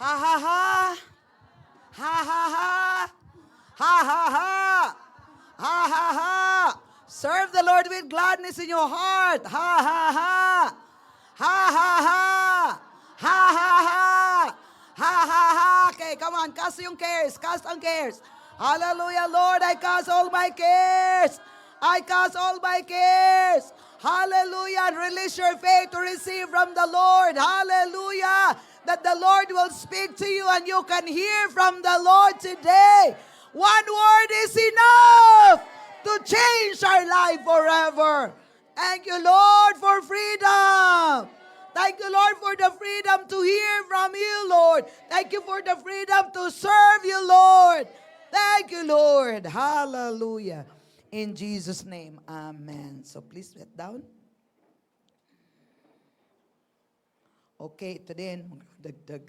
Ha ha ha. Ha ha ha. Ha ha ha. Ha ha ha. Serve the Lord with gladness in your heart. Ha ha ha. Ha ha ha. Ha ha ha. Ha ha ha. Okay, come on. Cast yung cares. Cast ang cares. Hallelujah, Lord. I cast all my cares. I cast all my cares. Hallelujah. And release your faith to receive from the Lord. Hallelujah. That the Lord will speak to you and you can hear from the Lord today. One word is enough to change our life forever. Thank you, Lord, for freedom. Thank you, Lord, for the freedom to hear from you, Lord. Thank you for the freedom to serve you, Lord. Thank you, Lord. Hallelujah. In Jesus' name, amen. So please sit down. Okay, ito din. Magdagdag.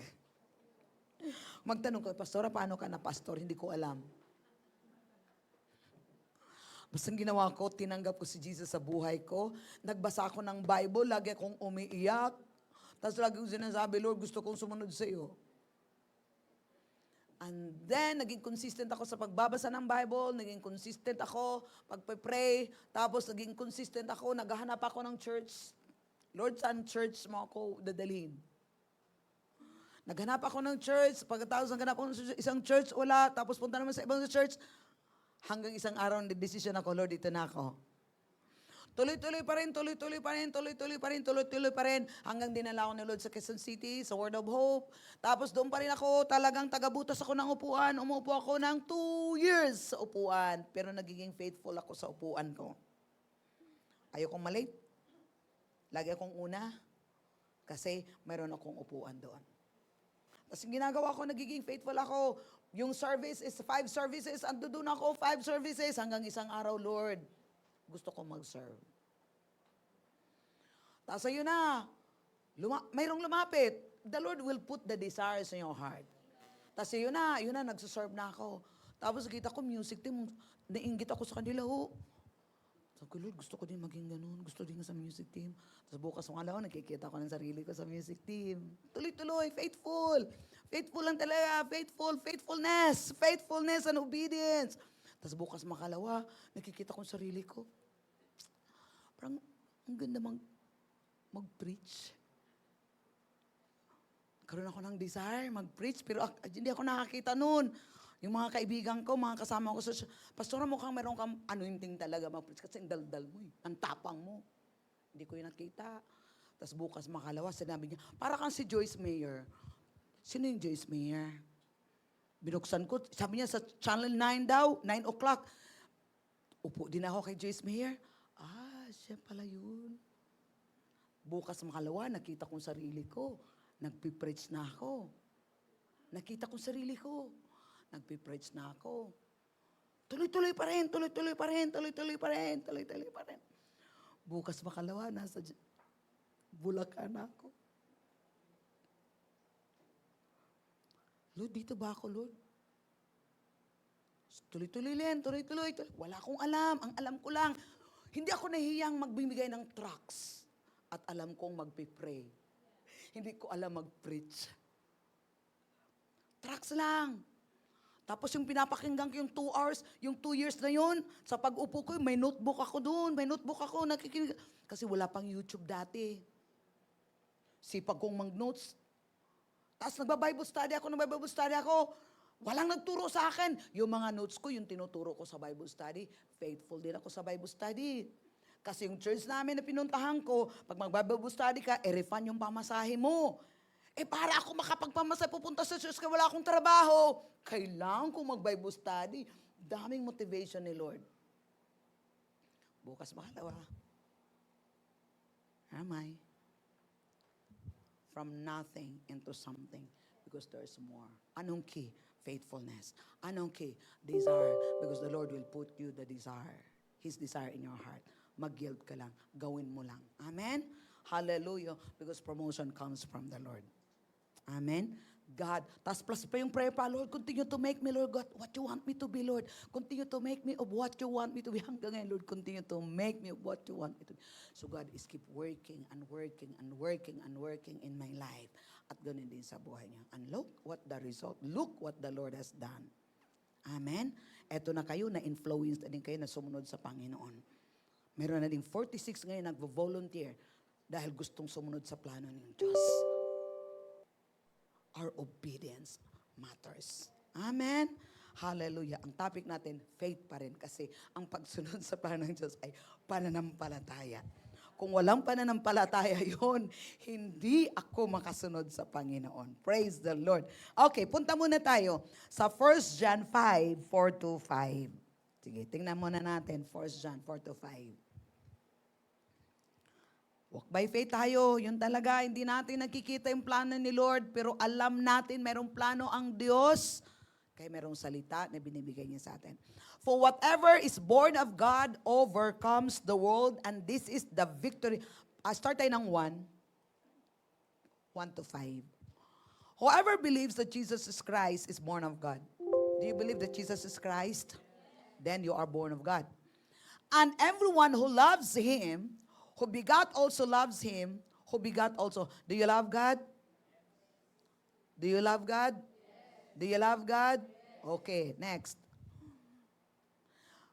Magtanong ko, Pastora, paano ka na pastor? Hindi ko alam. Basta ang ginawa ko, tinanggap ko si Jesus sa buhay ko. Nagbasa ako ng Bible, lagi akong umiiyak. Tapos lagi kong sinasabi, Lord, gusto kong sumunod sa iyo. And then, naging consistent ako sa pagbabasa ng Bible, naging consistent ako pagpe-pray, tapos naging consistent ako, naghahanap ako ng church. Lord, saan church mo ako dadalhin? Naghanap ako ng church, pagkatapos naghanap ako ng isang church, wala, tapos punta naman sa ibang church, hanggang isang araw, decision ako, Lord, dito na ako. Tuloy-tuloy pa rin, tuloy-tuloy pa rin, tuloy-tuloy pa rin, tuloy-tuloy pa rin, hanggang dinala ako ni Lord sa Quezon City, sa Word of Hope. Tapos doon pa rin ako, talagang tagabutas ako ng upuan, umupo ako ng 2 years sa upuan, pero nagiging faithful ako sa upuan ko. Ayokong malate. Lagi akong una, kasi mayroon akong upuan doon. Tapos ginagawa ko, nagiging faithful ako. Yung service is 5 services, ando doon ako 5 services, hanggang isang araw, Lord, gusto ko mag-serve. Tapos ayun na, mayroong lumapit. The Lord will put the desires in your heart. Tapos yun na, nagsuserve na ako. Tapos kita ko music team, nainggit ako sa kanila, oh. Sabi ko, Lord, gusto ko din maging ganun. Gusto din sa music team. Tapos bukas ng alaw, nakikita ko ng sarili ko sa music team. Tuloy-tuloy, faithful. Faithful lang talaga, faithfulness and obedience. Tapos bukas makalawa, nakikita ko ng sarili ko. Parang, ang ganda mag-preach. Karoon ako ng desire, mag-preach, pero hindi ako nakakita noon. Yung mga kaibigan ko, mga kasama ko sa Pastora, mukhang meron kang anointing talaga mag-preach kasi ang daldal mo ang tapang mo. Hindi ko yun nakita. Tapos bukas makalawa, sinabi niya, para kang si Joyce Meyer. Sino yung Joyce Meyer? Binuksan ko, sabi niya sa Channel 9 daw, 9 o'clock. Upo din ako kay Joyce Meyer. Siya pala yun. Bukas makalawa, nakita kong sarili ko. Nagpipreach na ako. Nakita kong sarili ko. Nagpipreach na ako. Tuloy-tuloy pa rin. Bukas makalawa, nasa Bulacan ako. Lord, dito ba ako, Lord? Tuloy-tuloy. Wala akong alam. Ang alam ko lang, hindi ako nahihiyang magbibigay ng tracts. At alam kong magpipray. Hindi ko alam mag-preach. Tracts lang. Tapos yung pinapakinggan ko yung 2 hours, yung 2 years na yun, sa pag-upo ko, may notebook ako doon. Nakikinig. Kasi wala pang YouTube dati. Sipag kong mag-notes. Tapos nagba-Bible study ako. Walang nagturo sa akin. Yung mga notes ko, yung tinuturo ko sa Bible study, faithful din ako sa Bible study. Kasi yung church namin na pinuntahan ko, pag mag-Bible study ka, refund yung pamasahe mo. Para ako makapagpamasahe, pupunta sa church, kaya wala akong trabaho. Kailangan kong mag-Bible study. Daming motivation ni Lord. Bukas makalawa. Am I? From nothing into something. Because there's more. Anong key? Faithfulness. Anong key? Desire. Because the Lord will put you the desire. His desire in your heart. Mag-yield ka lang. Gawin mo lang. Amen? Hallelujah. Because promotion comes from the Lord. Amen? God. Tapos plus pa yung prayer pa, Lord, continue to make me, Lord God, what you want me to be, Lord. Continue to make me of what you want me to be. Hanggang ngayon, Lord, continue to make me of what you want me to be. So God is keep working in my life. At ganoon din sa buhay niya. And look what the result. Look what the Lord has done. Amen? Eto na kayo, na-influence na din kayo na sumunod sa Panginoon. Meron na din 46 ngayon nagvo-volunteer dahil gustong sumunod sa plano ng Diyos. Our obedience matters. Amen? Hallelujah. Ang topic natin, faith pa rin kasi ang pagsunod sa plano ng Diyos ay pananampalataya. Kung walang pananampalataya yun, hindi ako makasunod sa Panginoon. Praise the Lord. Okay, punta muna tayo sa 1 John 5, 4-5. Sige, tingnan muna natin 1 John 4-5. Walk by faith tayo. Yun talaga, hindi natin nakikita yung plano ni Lord, pero alam natin merong plano ang Diyos. Kaya merong salita na binibigay niya sa atin. For whatever is born of God overcomes the world, and this is the victory. Start tayo ng 1 to 5. Whoever believes that Jesus is Christ is born of God. Do you believe that Jesus is Christ? Then you are born of God. And everyone who loves Him, who begot also loves Him, who begot also. Do you love God? Do you love God? Do you love God? Okay, next.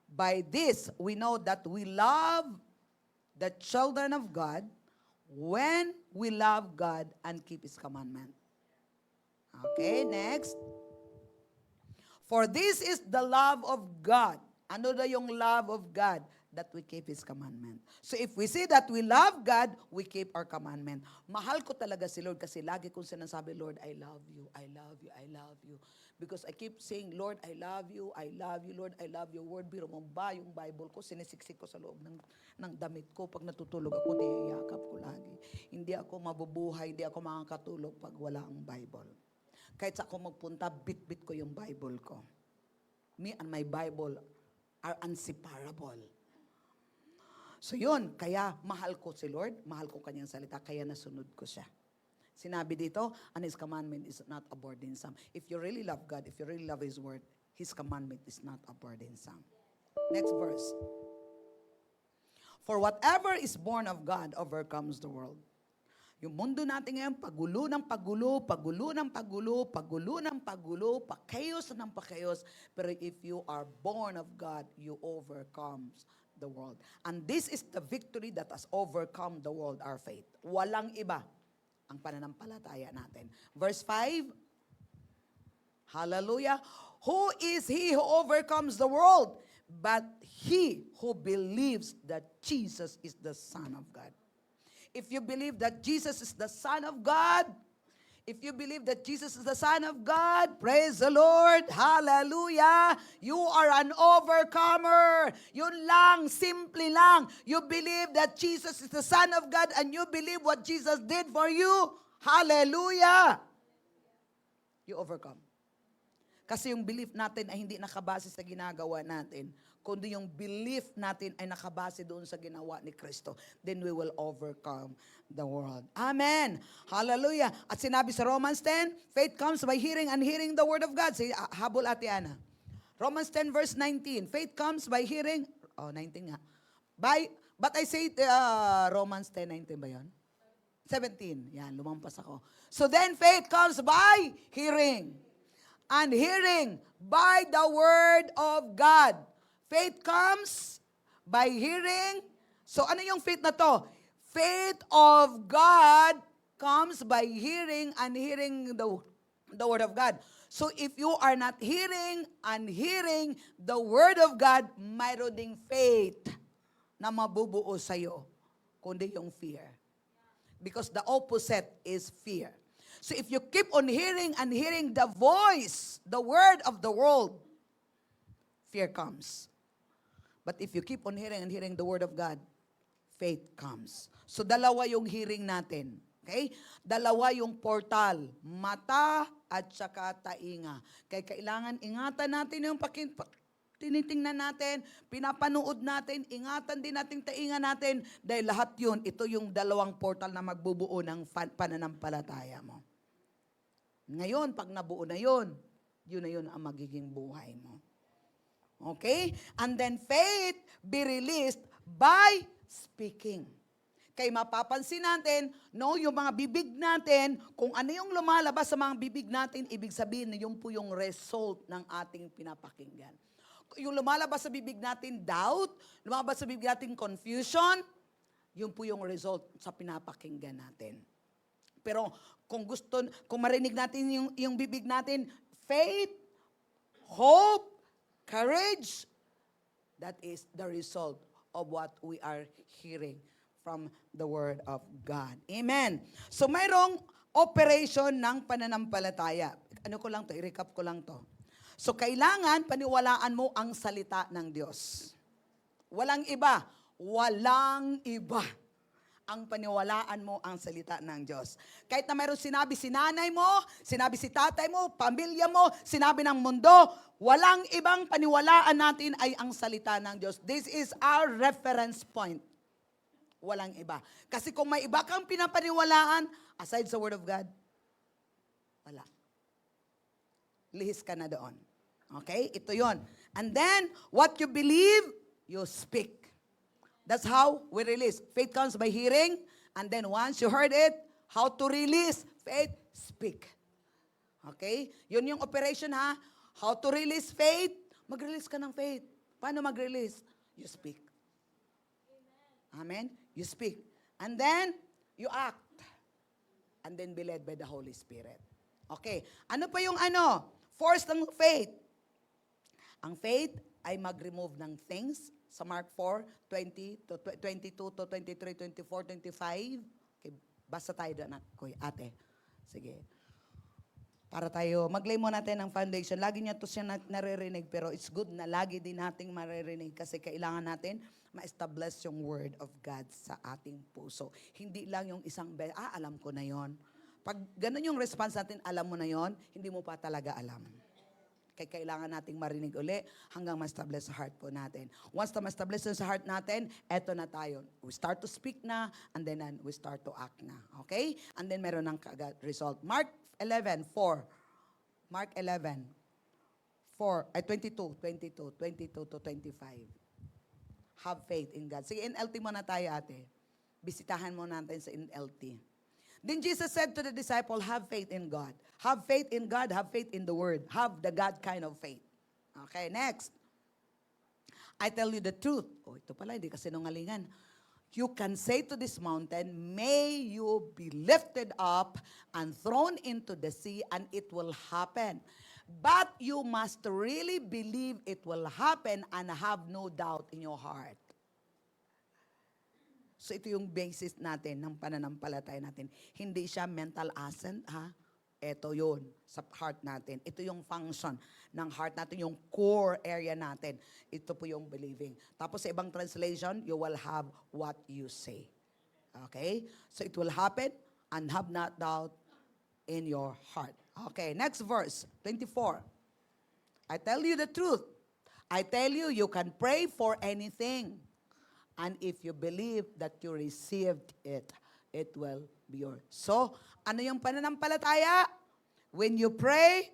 By this, we know that we love the children of God when we love God and keep His commandment. Okay, next. For this is the love of God. Ano na yung love of God? That we keep His commandment. So if we say that we love God, we keep our commandment. Mahal ko talaga si Lord kasi lagi kong sinasabi, Lord, I love you, I love you, I love you. Because I keep saying, Lord, I love you, Lord, I love your word. Biro mo ba yung Bible ko, sinisiksik ko sa loob ng damit ko. Pag natutulog ako, niyayakap ko lagi. Hindi ako mabubuhay, hindi ako makakatulog pag wala ang Bible. Kahit sa ako magpunta, bit-bit ko yung Bible ko. Me and my Bible are inseparable. So yun, kaya mahal ko si Lord, mahal ko kanyang salita, kaya nasunod ko siya. Sinabi dito, and His commandment is not a burdensome. If you really love God, if you really love His word, His commandment is not a burdensome. Next verse. For whatever is born of God overcomes the world. Yung mundo natin ngayon, pagulo ng pagulo, pagulo ng pagulo, pagulo ng pagulo, pakayos ng pakayos. Pero if you are born of God, you overcomes the world. And this is the victory that has overcome the world, our faith. Walang iba ang pananampalataya natin. Verse 5, hallelujah. Who is he who overcomes the world? But he who believes that Jesus is the Son of God. If you believe that Jesus is the Son of God, if you believe that Jesus is the Son of God, praise the Lord, hallelujah, you are an overcomer. Yun lang, simple lang. You believe that Jesus is the Son of God and you believe what Jesus did for you, hallelujah. You overcome. Kasi yung belief natin ay hindi nakabase sa ginagawa natin, kundi yung belief natin ay nakabase doon sa ginawa ni Kristo. Then we will overcome the world. Amen. Hallelujah. At sinabi sa Romans 10, faith comes by hearing and hearing the word of God. Say, habol Ate Ana. Romans 10 verse 19, faith comes by hearing, 19 nga. But I say, Romans 10, 19 ba yun? 17. Yan, lumampas ako. So then faith comes by hearing. And hearing by the word of God. Faith comes by hearing. So ano yung faith na to? Faith of God comes by hearing and hearing the word of God. So if you are not hearing and hearing the word of God, mayroon ding faith na mabubuo sa'yo, kundi yung fear. Because the opposite is fear. So if you keep on hearing and hearing the voice, the word of the world, fear comes. But if you keep on hearing and hearing the word of God, faith comes. So dalawa yung hearing natin. Okay? Dalawa yung portal, mata at saka tainga. Kaya kailangan ingatan natin yung tinitingnan natin, pinapanood natin, ingatan din natin tainga natin, dahil lahat yun, ito yung dalawang portal na magbubuo ng pananampalataya mo. Ngayon, pag nabuo na yun na yun ang magiging buhay mo. Okay? And then faith be released by speaking. Kay mapapansin natin, no, yung mga bibig natin, kung ano yung lumalabas sa mga bibig natin, ibig sabihin na yun po yung result ng ating pinapakinggan. Yung lumalabas sa bibig natin, doubt, lumalabas sa bibig natin, confusion, yun po yung result sa pinapakinggan natin. Pero kung marinig natin yung bibig natin, faith, hope, courage, that is the result of what we are hearing from the Word of God. Amen. So mayroong operation ng pananampalataya. Ano ko lang to, i-recap ko lang to. So kailangan paniwalaan mo ang salita ng Diyos. Walang iba. Walang iba. Ang paniwalaan mo ang salita ng Diyos. Kahit na mayroong sinabi si nanay mo, sinabi si tatay mo, pamilya mo, sinabi ng mundo, walang ibang paniwalaan natin ay ang salita ng Diyos. This is our reference point. Walang iba. Kasi kung may iba kang pinapaniwalaan, aside sa Word of God, wala. Lihis ka na doon. Okay? Ito yon. And then, what you believe, you speak. That's how we release. Faith comes by hearing, and then once you heard it, how to release faith, speak. Okay? Yun yung operation ha. How to release faith, mag-release ka ng faith. Paano mag-release? You speak. Amen? You speak. And then, you act. And then be led by the Holy Spirit. Okay. Ano pa yung force ng faith? Ang faith ay mag-remove ng things sa Mark 4, 20 to 22 to 23, 24, 25. Okay, basta tayo doon, ate. Sige. Para tayo, mag-lay mo natin ng foundation. Lagi niya to siya naririnig, pero it's good na lagi din nating maririnig kasi kailangan natin ma-establish yung Word of God sa ating puso. Hindi lang yung isang beses, alam ko na yon. Pag ganun yung response natin, alam mo na yon, hindi mo pa talaga alam. Kaya kailangan nating marinig uli hanggang ma-establish sa heart po natin. Once na ma-establish sa heart natin, eto na tayo. We start to speak na, and then we start to act na. Okay? And then meron ng result. Mark 11:4. Mark 11, 22 to 25. Have faith in God. Sige, NLT mo na tayo, ate. Bisitahan mo natin sa NLT. Then Jesus said to the disciple, have faith in God. Have faith in God, have faith in the Word. Have the God kind of faith. Okay, next. I tell you the truth. Ito pala, hindi kasi nungalingan. You can say to this mountain, may you be lifted up and thrown into the sea, and it will happen. But you must really believe it will happen and have no doubt in your heart. So ito yung basis natin ng pananampalataya natin. Hindi siya mental assent, ha? Ito yun sa heart natin. Ito yung function ng heart natin, yung core area natin. Ito po yung believing. Tapos sa ibang translation, you will have what you say. Okay? So it will happen and have not doubt in your heart. Okay, next verse, 24. I tell you the truth. I tell you, you can pray for anything. And if you believe that you received it, it will be yours. So, ano yung pananampalataya? When you pray,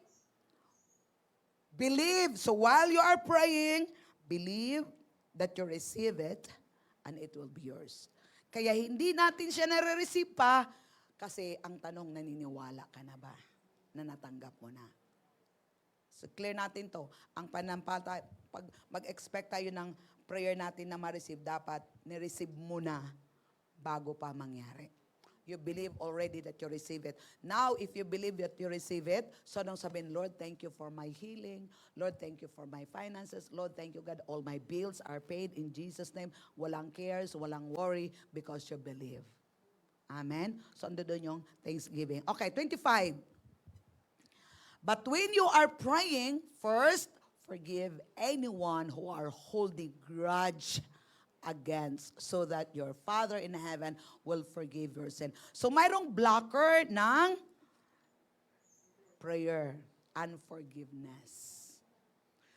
believe. So while you are praying, believe that you receive it and it will be yours. Kaya hindi natin siya nare-receive pa kasi ang tanong, naniniwala ka na ba na natanggap mo na? So clear natin to. Ang pananampalataya, pag mag-expect tayo ng prayer natin na ma-receive, dapat ni-receive mo na bago pa mangyari. You believe already that you receive it. Now, if you believe that you receive it, so nang sabihin, Lord, thank you for my healing. Lord, thank you for my finances. Lord, thank you, God, all my bills are paid in Jesus' name. Walang cares, walang worry, because you believe. Amen? So, ando doon yung thanksgiving. Okay, 25. But when you are praying, first, forgive anyone who are holding grudge against, so that your Father in heaven will forgive your sin. So mayroong blocker ng prayer, unforgiveness.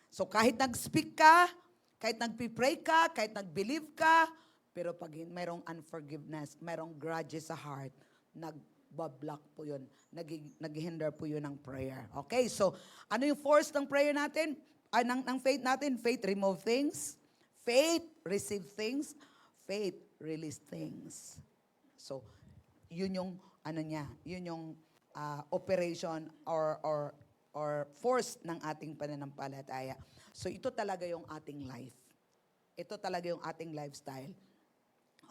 So kahit nag-speak ka, kahit nag-pray ka, kahit nag-believe ka, pero pag mayroong unforgiveness, mayroong grudges sa heart, nag-block po yun. Nag-hinder po yun ng prayer. Okay, so ano yung force ng prayer natin? Ng faith natin? Faith remove things. Faith receive things. Faith release things. So, yun yung ano niya, yun yung operation or force ng ating pananampalataya. So ito talaga yung ating life. Ito talaga yung ating lifestyle.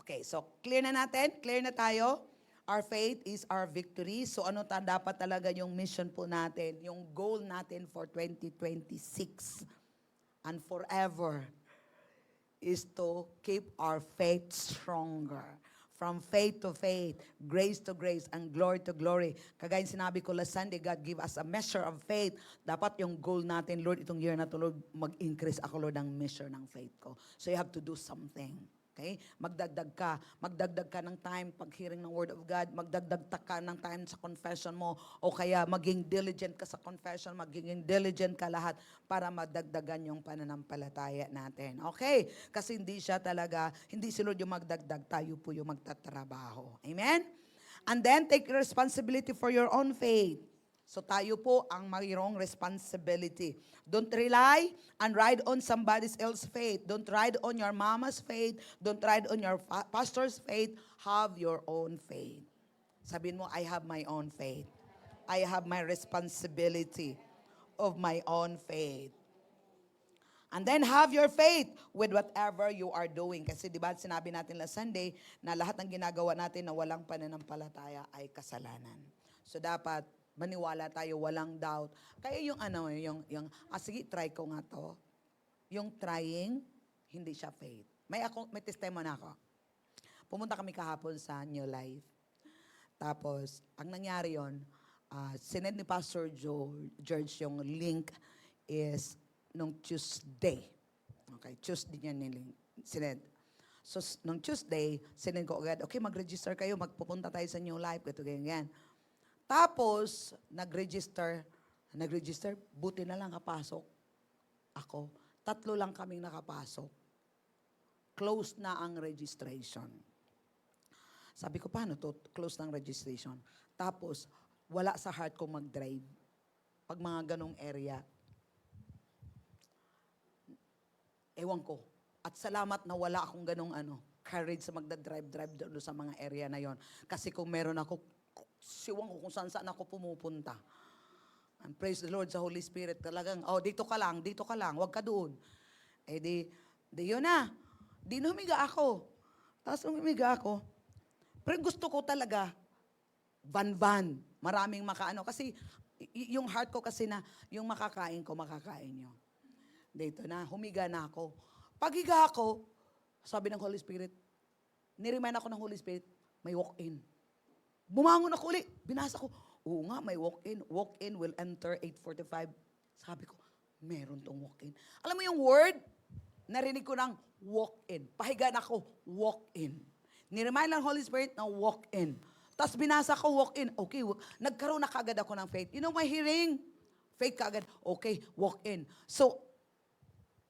Okay, so clear na natin? Clear na tayo? Our faith is our victory. So ano dapat talaga yung mission po natin, yung goal natin for 2026 and forever is to keep our faith stronger. From faith to faith, grace to grace, and glory to glory. Kagaya sinabi ko last Sunday, God give us a measure of faith. Dapat yung goal natin, Lord, itong year na to, Lord, mag-increase ako, Lord, ng measure ng faith ko. So you have to do something. Okay? Magdagdag ka ng time pag hearing ng Word of God, magdagdag ka ng time sa confession mo, o kaya maging diligent ka sa confession, maging diligent ka lahat para madagdagan yung pananampalataya natin. Okay? Kasi hindi si Lord yung magdagdag, tayo po yung magtatrabaho. Amen? And then, take responsibility for your own faith. So tayo po ang mayroong responsibility. Don't rely and ride on somebody else's faith. Don't ride on your mama's faith. Don't ride on your pastor's faith. Have your own faith. Sabihin mo, I have my own faith. I have my responsibility of my own faith. And then have your faith with whatever you are doing. Kasi di ba sinabi natin last Sunday na lahat ng ginagawa natin na walang pananampalataya ay kasalanan. So dapat maniwala tayo, walang doubt. Kaya sige, try ko nga to. Yung trying, hindi siya faith. May testimony ako. Pumunta kami kahapon sa New Life. Tapos, ang nangyari yon, sinend ni Pastor George yung link is nung Tuesday. Okay, Tuesday niya nilink. Sinend. So, nung Tuesday, sinend ko agad, okay, mag-register kayo, magpupunta tayo sa New Life, ito, ganyan. Tapos, nag-register, buti na lang kapasok ako. 3 lang kaming nakapasok. Close na ang registration. Sabi ko, paano to? Close na ang registration. Tapos, wala sa heart ko mag-drive. Pag mga ganong area. Ewan ko. At salamat na wala akong ganong courage sa magda-drive doon sa mga area na yon. Kasi kung meron ako, siwang ko kung saan ako pumupunta. And praise the Lord sa Holy Spirit. Talagang, dito ka lang, wag ka doon. Di yun na. Di humiga ako. Tapos humiga ako. Pero gusto ko talaga, van. Maraming kasi yung heart ko kasi na, yung makakain nyo. Dito na, humiga na ako. Paghiga ako, sabi ng Holy Spirit, niremind ako ng Holy Spirit, may walk-in. Bumangon ako ulit. Binasa ko, oo nga, may walk-in. Walk-in will enter 8:45. Sabi ko, meron tong walk-in. Alam mo yung word? Narinig ko ng walk-in. Pahiga na ako, walk-in. Niremind ng Holy Spirit na walk-in. Tapos binasa ko, walk-in. Okay, nagkaroon na kagad ako ng faith. You know my hearing? Faith kagad. Okay, walk-in. So,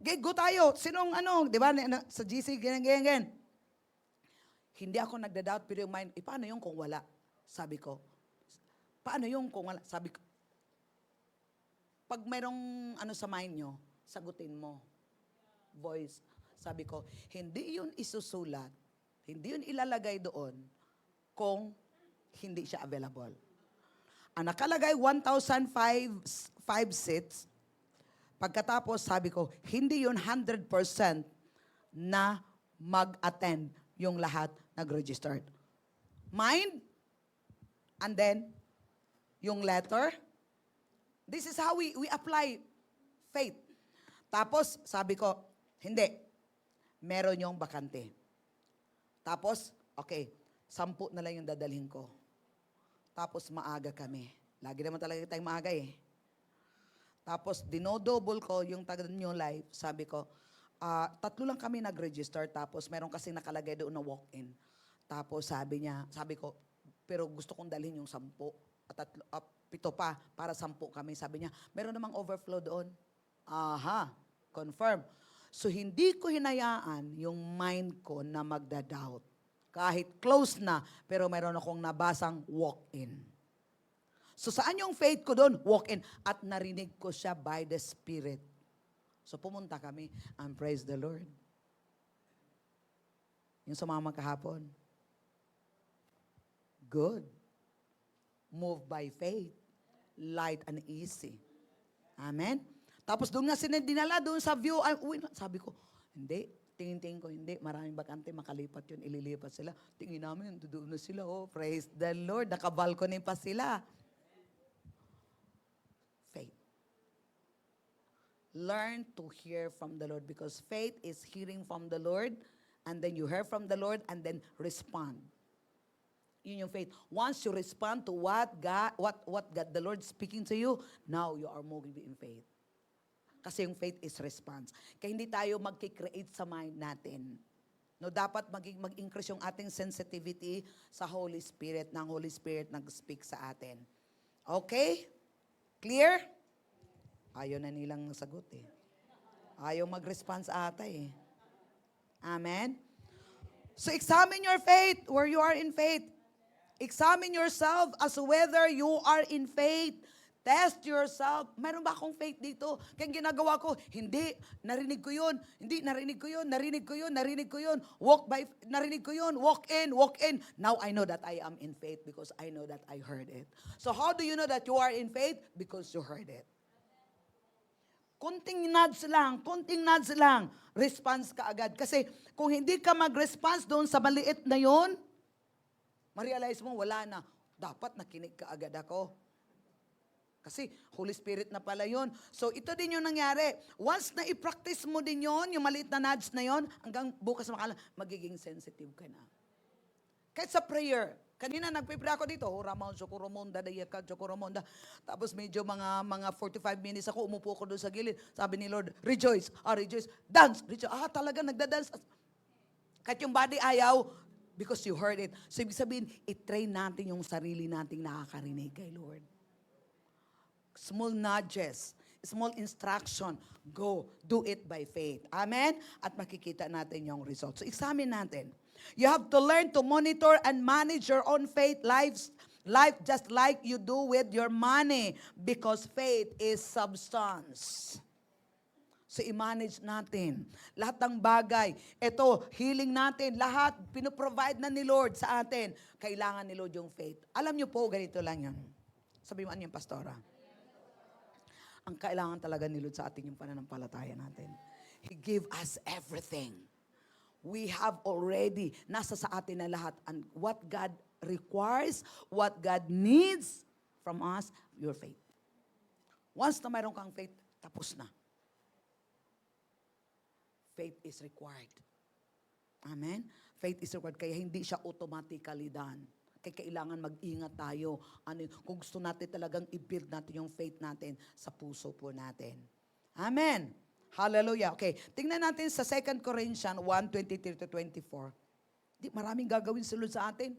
go tayo. Sinong di ba? Sa GC, ganyan. Hindi ako nagda-doubt, pero yung mind, paano yung kung wala? Sabi ko, paano yung kung wala? Sabi ko, pag mayroong sa mind nyo, sagutin mo. Voice. Sabi ko, hindi yun isusulat, hindi yun ilalagay doon kung hindi siya available. Ang nakalagay, 1,005 seats. Pagkatapos, sabi ko, hindi yun 100% na mag-attend yung lahat nag-registered. Mind, and then, yung letter. This is how we apply faith. Tapos, sabi ko, hindi. Meron yung bakante. Tapos, okay, 10 na lang yung dadalhin ko. Tapos, maaga kami. Lagi naman talaga tayong maaga eh. Tapos, dinodouble ko yung taga New Life. Sabi ko, 3 lang kami nag-register. Tapos, meron kasing nakalagay doon na walk-in. Tapos, sabi ko, pero gusto kong dalhin yung 10. At 7 pa, para 10 kami. Sabi niya, meron namang overflow doon. Aha, confirm. So, hindi ko hinayaan yung mind ko na magda-doubt. Kahit close na, pero meron akong nabasang walk-in. So, saan yung faith ko doon? Walk-in. At narinig ko siya by the Spirit. So, pumunta kami and praise the Lord. Yung sumama kahapon. Good. Move by faith. Light and easy. Amen? Tapos doon nga dinala doon sa view. Sabi ko, hindi. Tingin-tingin ko, hindi. Maraming bakante, makalipat yun, ililipat sila. Tingin namin, doon na sila. Oh, praise the Lord. Nakabalcony pa sila. Faith. Learn to hear from the Lord because faith is hearing from the Lord and then you hear from the Lord and then respond. Yun yung faith. Once you respond to what God, the Lord speaking to you, now you are moving in faith. Kasi yung faith is response. Kaya hindi tayo mag-create sa mind natin. No, dapat mag-increase yung ating sensitivity sa Holy Spirit, ng Holy Spirit nag-speak sa atin. Okay? Clear? Ayaw na nilang nasagot eh. Ayaw mag-response ata eh. Amen? So examine your faith, where you are in faith. Examine yourself as whether you are in faith. Test yourself. Meron ba akong faith dito? Kaya ginagawa ko, hindi, narinig ko yun. Hindi, narinig ko yun, narinig ko yun, narinig ko yun. Narinig ko yun, walk in, walk in. Now I know that I am in faith because I know that I heard it. So how do you know that you are in faith? Because you heard it. Konting nudge lang, response ka agad. Kasi kung hindi ka mag-response doon sa maliit na yon, ma-realize mo, wala na. Dapat nakinig ka agad ako. Kasi Holy Spirit na pala yon. So ito din yung nangyari. Once na i-practice mo din yon, yung maliit na nudge na yon, hanggang bukas magiging sensitive ka na. Kahit sa prayer, kanina nagpipray ako dito, Ramon, Socorromonda, Dayaka, Socorromonda. Tapos medyo mga 45 minutes ako, umupo ko doon sa gilid. Sabi ni Lord, rejoice, rejoice, dance, rejoice. Talaga nagda-dance. Kahit yung body ayaw, because you heard it. So ibig sabihin, i-train natin yung sarili nating nakakarinig kay Lord. Small nudges, small instruction, go, do it by faith. Amen? At makikita natin yung results. So examine natin. You have to learn to monitor and manage your own faith life just like you do with your money because faith is substance. So i-manage natin. Lahat ng bagay. Ito, healing natin. Lahat, pinoprovide na ni Lord sa atin. Kailangan ni Lord yung faith. Alam niyo po, ganito lang yun. Sabi mo, ano yung pastora? Ang kailangan talaga ni Lord sa atin yung pananampalataya natin. He gave us everything. We have already, nasa sa atin na lahat. And what God requires, what God needs from us, your faith. Once na mayroon kang faith, tapos na. Faith is required. Amen? Faith is required. Kaya hindi siya automatically done. Kaya kailangan mag-ingat tayo. Kung gusto natin talagang i-build natin yung faith natin sa puso po natin. Amen? Hallelujah. Okay, tingnan natin sa 2 Corinthians 1:23-24. Maraming gagawin si Lord sa atin.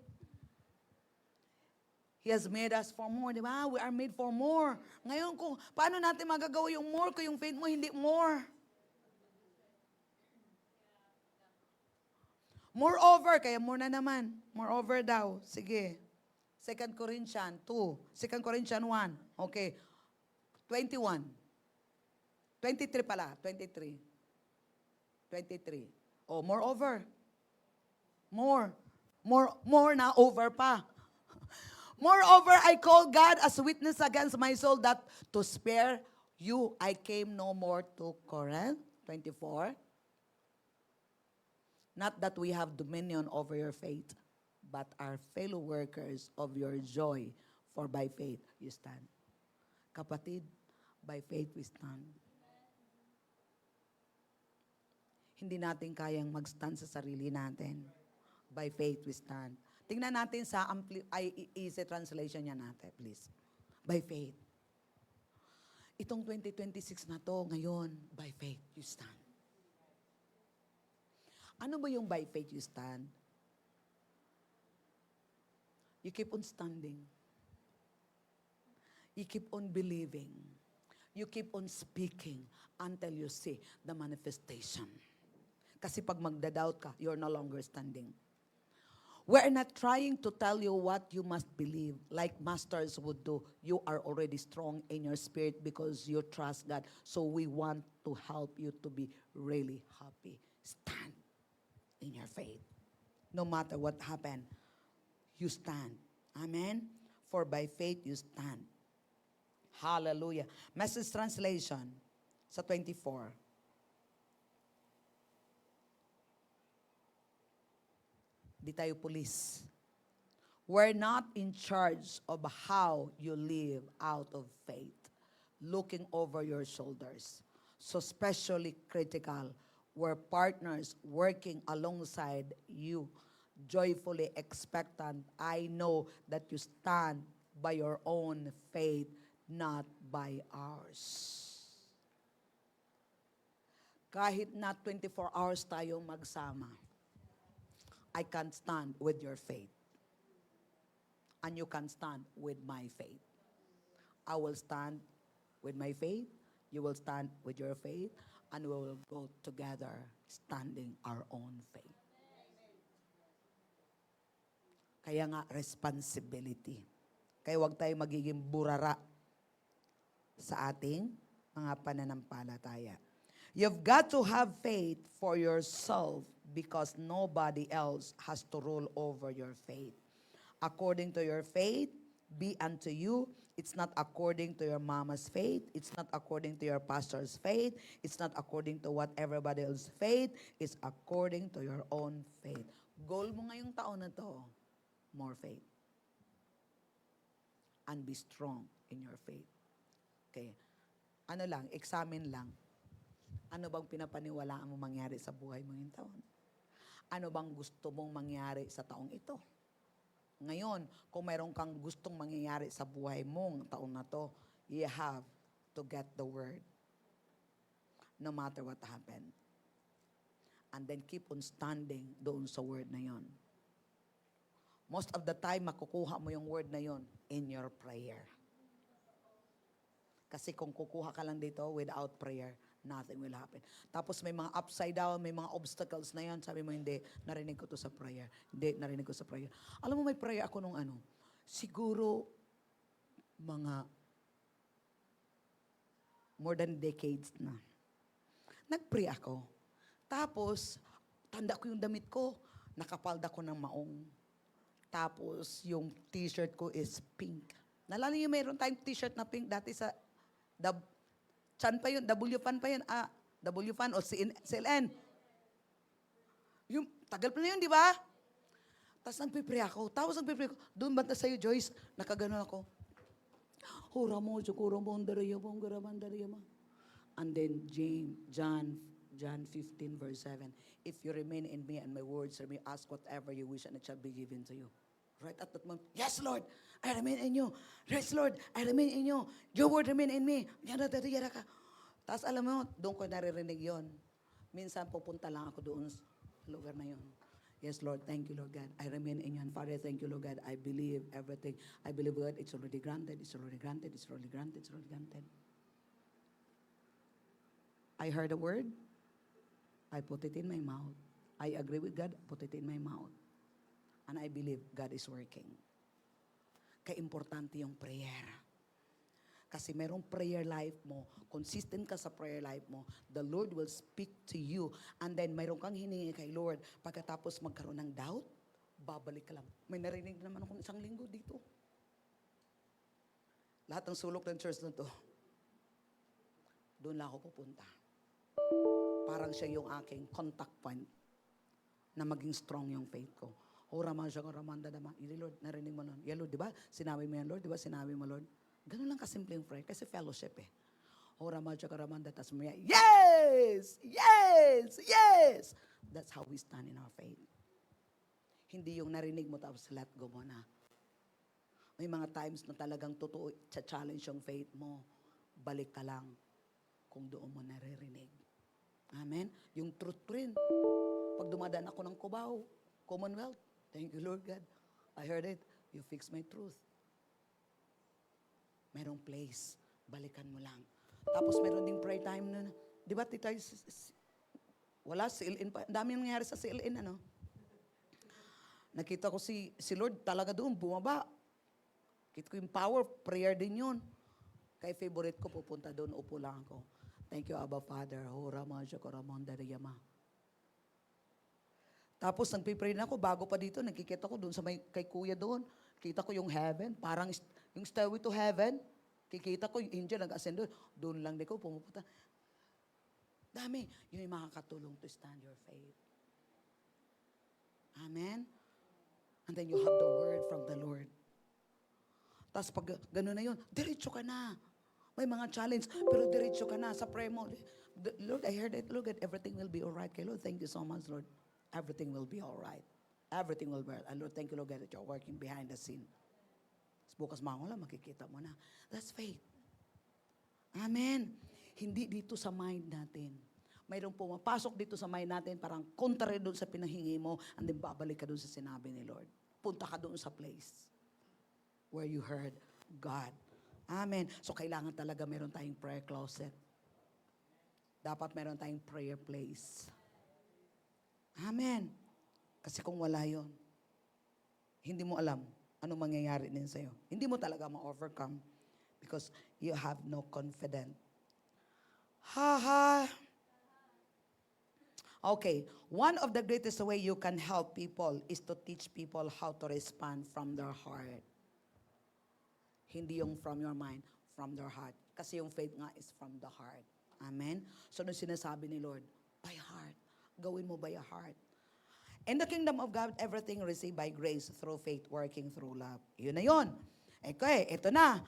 He has made us for more, di ba? We are made for more. Ngayon, paano natin magagawa yung more kung yung faith mo hindi more? Moreover, kaya more na naman. Moreover daw. Sige. 2 Corinthians 2. 2 Corinthians 1. Okay. 21. 23 pala. 23. Oh, moreover. More na over pa. Moreover, I call God as witness against my soul that to spare you, I came no more to Corinth. 24. Not that we have dominion over your faith, but are fellow workers of your joy, for by faith you stand. Kapatid, by faith we stand. Hindi natin kayang mag-stand sa sarili natin. By faith we stand. Tingnan natin sa easy translation niya natin, please. By faith. Itong 2026 na to, ngayon, by faith you stand. Ano ba yung by faith you stand? You keep on standing. You keep on believing. You keep on speaking until you see the manifestation. Kasi pag magda-doubt ka, you're no longer standing. We're not trying to tell you what you must believe like masters would do. You are already strong in your spirit because you trust God. So we want to help you to be really happy. Stand in your faith. No matter what happened, you stand. Amen? For by faith you stand. Hallelujah. Message translation sa 24. Di tayo pulis. We're not in charge of how you live out of faith, looking over your shoulders. So especially critical, we're partners working alongside you, joyfully expectant. I know that you stand by your own faith, not by ours. Kahit na 24 hours tayong magsama, I can stand with your faith. And you can stand with my faith. I will stand with my faith. You will stand with your faith. And we will go together standing our own faith. Kaya nga, responsibility. Kaya huwag tayo magiging burara sa ating mga pananampalataya. You've got to have faith for yourself because nobody else has to rule over your faith. According to your faith, be unto you. It's not according to your mama's faith. It's not according to your pastor's faith. It's not according to what everybody else's faith. It's according to your own faith. Goal mo ngayong taon na to, more faith. And be strong in your faith. Okay. Ano lang, examine lang. Ano bang pinapaniwalaan mo mangyari sa buhay mo ngayong taon? Ano bang gusto mong mangyari sa taong ito? Ngayon, kung mayroon kang gustong mangyayari sa buhay mong taon na to, you have to get the word. No matter what happened. And then keep on standing doon sa word na yon. Most of the time, makukuha mo yung word na yon in your prayer. Kasi kung kukuha ka lang dito without prayer, nothing will happen. Tapos may mga upside down, may mga obstacles na yan. Sabi mo, hindi, narinig ko to sa prayer. Hindi, narinig ko sa prayer. Alam mo, may prayer ako nung siguro mga more than decades na. Nag-pray ako. Tapos, tanda ko yung damit ko, nakapalda ko ng maong. Tapos, yung t-shirt ko is pink. Nalala niyo, mayroon tayong t-shirt na pink dati sa Chan pa yun, W-Fan pa yun. W-Fan o CLN. Yung, tagal pa na yun, di ba? Tapos nagpipray ako. Doon banta sa'yo, Joyce, nakaganon ako. Hura mo, chukura mo, ma. And then, John 15 verse 7. If you remain in me and my words remain, ask whatever you wish and it shall be given to you. Right at that moment, yes, Lord, I remain in you. Yes, Lord, I remain in you. Your word remain in me. Yara ka. Tapos alam mo, doon ko naririnig yon. Minsan pupunta lang ako doon sa lugar na yon. Yes, Lord, thank you, Lord God. I remain in you. And Father, thank you, Lord God. I believe everything. I believe, God, it's already granted. It's already granted. It's already granted. It's already granted. I heard a word. I put it in my mouth. I agree with God. Put it in my mouth. And I believe God is working. Kaya importante yung prayer. Kasi merong prayer life mo, consistent ka sa prayer life mo, the Lord will speak to you. And then mayroon kang hiningi kay Lord. Pagkatapos magkaroon ng doubt, babalik ka lang. May narinig naman ako isang linggo dito. Lahat ng sulok ng church na to, doon lang ako pupunta. Parang siya yung aking contact point na maging strong yung faith ko. O Raman siya ko, Ramanda naman. Lord, narinig mo nun. Yeah, Lord, di ba? Sinabi mo yan, Lord. Di ba? Sinabi mo, Lord. Ganun lang kasimple yung prayer. Kasi fellowship eh. O Raman siya ko, Ramanda. Tapos mo yan, yes! Yes! Yes! That's how we stand in our faith. Hindi yung narinig mo tapos let go mo na. May mga times na talagang totoo, challenge yung faith mo. Balik ka lang kung doon mo naririnig. Amen? Yung truth rin. Pag dumadaan ako ng Cubao, Commonwealth, thank you, Lord God. I heard it. You fixed my truth. Merong place. Balikan mo lang. Tapos meron ding prayer time na, di ba, tita, wala, CLN pa. Dami yung nangyari sa CLN, ano? Nakita ko si Lord talaga doon, bumaba. Kita ko yung power, prayer din yun. Kay favorite ko, pupunta doon, upo lang ako. Thank you, Abba Father. Tapos nagpipray na ako, bago pa dito, nakikita ko doon sa kay kuya doon. Kita ko yung heaven, parang yung stairway to heaven. Kikita ko yung angel nag-ascend doon. Doon lang di ko pumupunta. Dami. Yun yung makakatulong to stand your faith. Amen? And then you have the word from the Lord. Tapos pag gano'n na yun, diretso ka na. May mga challenge, pero diretso ka na sa prayer mo. Lord, I heard it. Lord, everything will be all right. Kay Lord, thank you so much, Lord. Everything will be all right. Everything will be all right. Lord, thank you, Lord, that you're working behind the scene. Bukas mga lang, makikita mo na. That's faith. Amen. Hindi dito sa mind natin. Mayroong pumapasok dito sa mind natin, parang contrary doon sa pinahingi mo, and then babalik ka doon sa sinabi ni Lord. Punta ka doon sa place where you heard God. Amen. So, kailangan talaga meron tayong prayer closet. Dapat meron tayong prayer place. Amen. Kasi kung wala yon, hindi mo alam ano mangyayari din sa'yo. Hindi mo talaga ma-overcome because you have no confidence. Okay, one of the greatest way you can help people is to teach people how to respond from their heart. Hindi yung from your mind, from their heart. Kasi yung faith nga is from the heart. Amen? So, nung sinasabi ni Lord, by heart. Gawin mo by heart. In the kingdom of God, everything received by grace through faith, working through love. Yun na yun. Okay, ito na.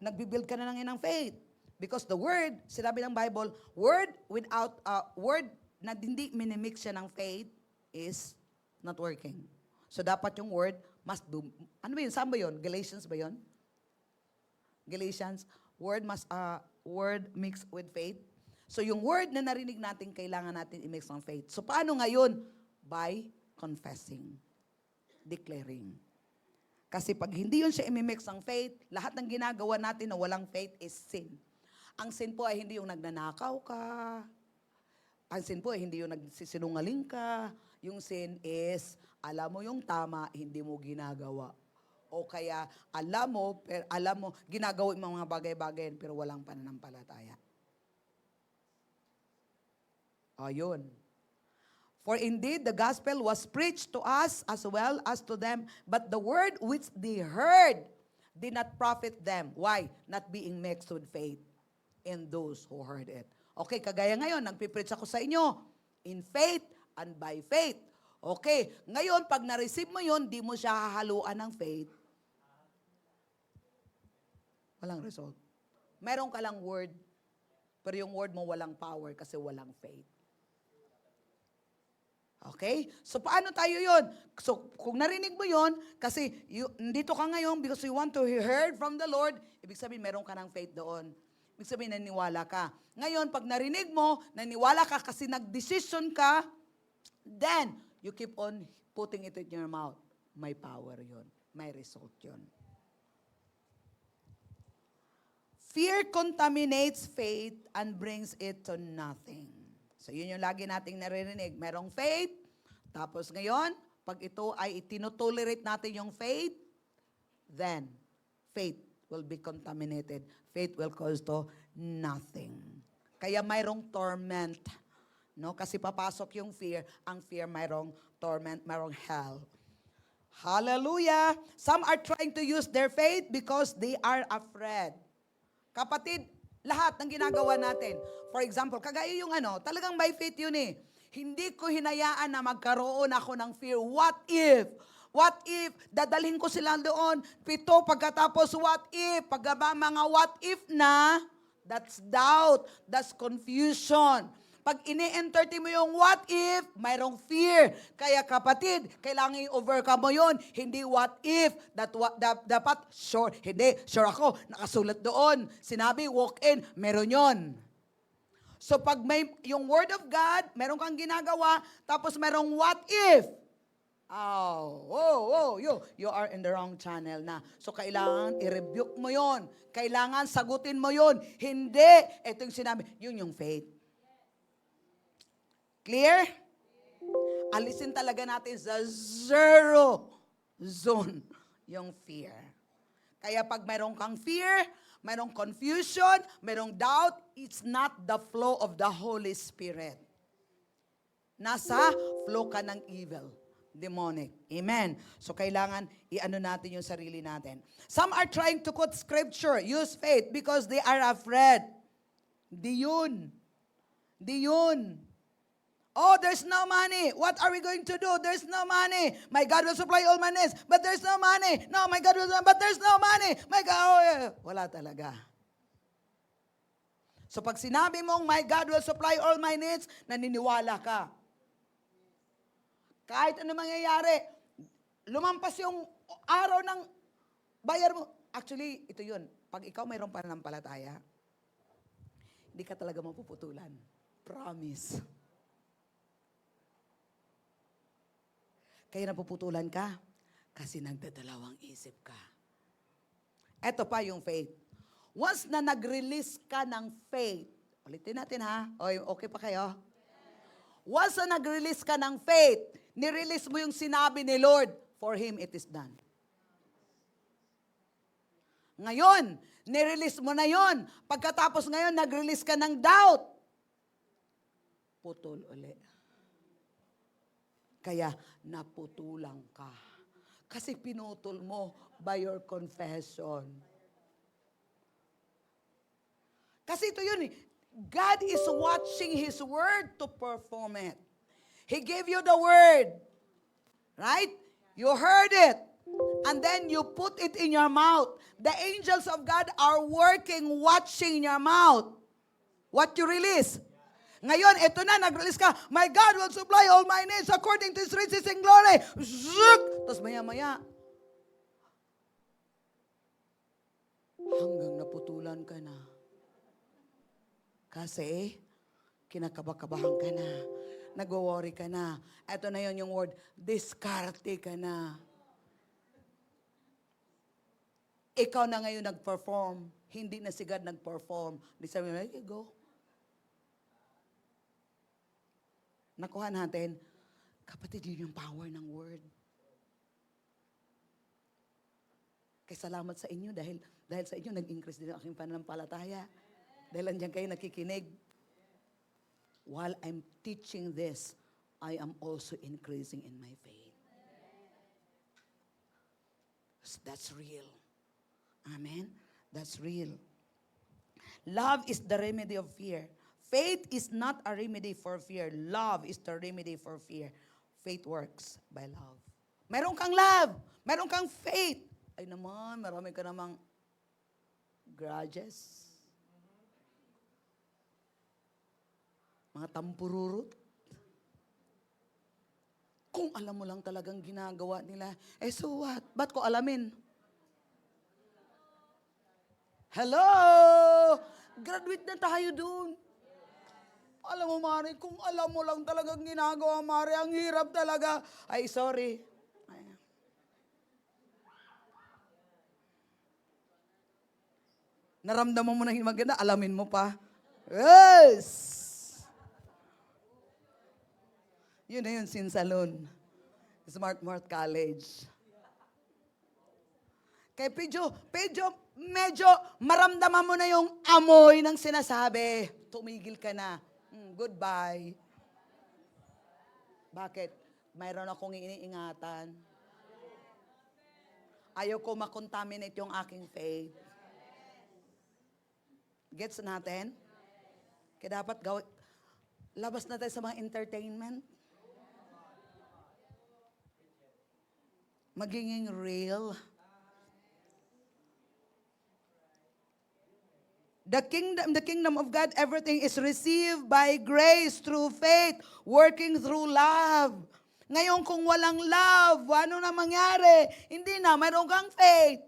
Nagbibuild ka na ng faith. Because the word, sinabi ng Bible, word without, word na hindi minimix siya ng faith is not working. So, dapat yung word must do. Ano ba yun? Saan ba yun? Galatians ba yun? Galatians, word mixed with faith. So, yung word na narinig natin, kailangan natin i-mix ng faith. So, paano ngayon? By confessing, declaring. Kasi pag hindi yun siya i-mix ng faith, lahat ng ginagawa natin na walang faith is sin. Ang sin po ay hindi yung nagnanakaw ka. Ang sin po ay hindi yung nagsisinungaling ka. Yung sin is, alam mo yung tama, hindi mo ginagawa. O kaya, alam mo, ginagawa yung mga bagay-bagay, pero walang pananampalataya. O, yun. For indeed, the gospel was preached to us as well as to them, but the word which they heard did not profit them. Why? Not being mixed with faith in those who heard it. Okay, kagaya ngayon, nagpipreach ako sa inyo, in faith and by faith. Okay, ngayon, pag na-receive mo yun, di mo siya hahaluan ng faith. Walang result. Meron ka lang word, pero yung word mo walang power kasi walang faith. Okay? So, paano tayo yun? So, kung narinig mo yun, kasi dito ka ngayon because you want to hear from the Lord, ibig sabihin, meron ka ng faith doon. Ibig sabihin, naniwala ka. Ngayon, pag narinig mo, naniwala ka kasi nag-decision ka, then, you keep on putting it in your mouth. May power yun. May result yun. Fear contaminates faith and brings it to nothing. So, yun yung lagi nating naririnig. Merong faith, tapos ngayon, pag ito ay itinotolerate natin yung faith, then, faith will be contaminated. Faith will cause to nothing. Kaya mayroong torment. No? Kasi papasok yung fear. Ang fear mayroong torment, mayroong hell. Hallelujah! Some are trying to use their faith because they are afraid. Kapatid, lahat ng ginagawa natin. For example, kagaya yung talagang by faith yun eh. Hindi ko hinayaan na magkaroon ako ng fear. What if? What if? Dadalhin ko sila doon. 7 pagkatapos, what if? Pagkaba mga what if na, that's doubt. That's confusion. Pag ini-entertain mo yung what if, mayroong fear. Kaya kapatid, kailangan i-overcome mo yun. Hindi what if. Dapat sure. Hindi, sure ako. Nakasulat doon. Sinabi, walk in. Meron yon. So pag may yung word of God, meron kang ginagawa, tapos merong what if. You are in the wrong channel na. So kailangan i-rebuke mo yon. Kailangan sagutin mo yon. Hindi. Ito yung sinabi. Yun yung faith. Clear? Alisin talaga natin sa zero zone yung fear. Kaya pag mayroong kang fear, mayroong confusion, mayroong doubt, it's not the flow of the Holy Spirit. Nasa flow ka ng evil. demonic. Amen. So kailangan i-ano natin yung sarili natin. Some are trying to quote scripture, use faith because they are afraid. Di yun. Di yun. Oh, there's no money. What are we going to do? There's no money. My God will supply all my needs, but there's no money. No, my God will, but there's no money. My God, oh, yeah. Wala talaga. So pag sinabi mong, my God will supply all my needs, naniniwala ka. Kahit ano mangyayari, lumampas yung araw ng bayar mo. Actually, ito yun. Pag ikaw mayroong pananampalataya, hindi ka talaga mapuputulan. Promise. Kaya napuputulan ka kasi nagdadalawang isip ka. Ito pa yung faith. Once na nag-release ka ng faith, ulitin natin ha. Okay pa kayo? Once na nag-release ka ng faith, nirelease mo yung sinabi ni Lord, for Him it is done. Ngayon, nirelease mo na yon. Pagkatapos ngayon, nag-release ka ng doubt. Putol uli. Kaya naputulang ka. Kasi pinutol mo by your confession. Kasi ito yun eh. God is watching His word to perform it. He gave you the word. Right? You heard it. And then you put it in your mouth. The angels of God are working, watching your mouth. What you release. Ngayon, ito na, nag-release ka. My God will supply all my needs according to His riches in glory. Zuk! Tapos maya-maya, hanggang naputulan ka na. Kasi, kinakabakabahan ka na. Nag-worry ka na. Ito na yon yung word, diskarte ka na. Ikaw na ngayon nag-perform. Hindi na si God nag-perform. Di sabi mo, okay, go. Nakuha natin, kapatid, yun yung power ng word. Kaya salamat sa inyo dahil sa inyo nag-increase din ang aking pananampalataya. Dahil andyan kayo nakikinig. While I'm teaching this, I am also increasing in my faith. That's real. Amen? That's real. Love is the remedy of fear. Faith is not a remedy for fear. Love is the remedy for fear. Faith works by love. Meron kang love. Meron kang faith. Ay naman, marami ka namang grudges. Mga tampururot. Kung alam mo lang talagang ginagawa nila, so what? Ba't ko alamin? Hello! Graduate na tayo dun. Alam mo, Mari, kung alam mo lang talagang ginagawa, Mari, ang hirap talaga. Ay, sorry. Ay. Naramdaman mo na hindi maganda, alamin mo pa. Yes! Yun na yun, Sinsalon. Smart Mart College. Kaya medyo maramdaman mo na yung amoy ng sinasabi. Tumigil ka na. Goodbye. Bakit? Mayroon akong iniingatan. Ayaw ko makontaminate yung aking faith. Gets natin? Kaya dapat labas na tayo sa mga entertainment. Magiging real. The kingdom of God, everything is received by grace through faith, working through love. Ngayon kung walang love, ano na mangyari? Hindi na, mayroon kang faith.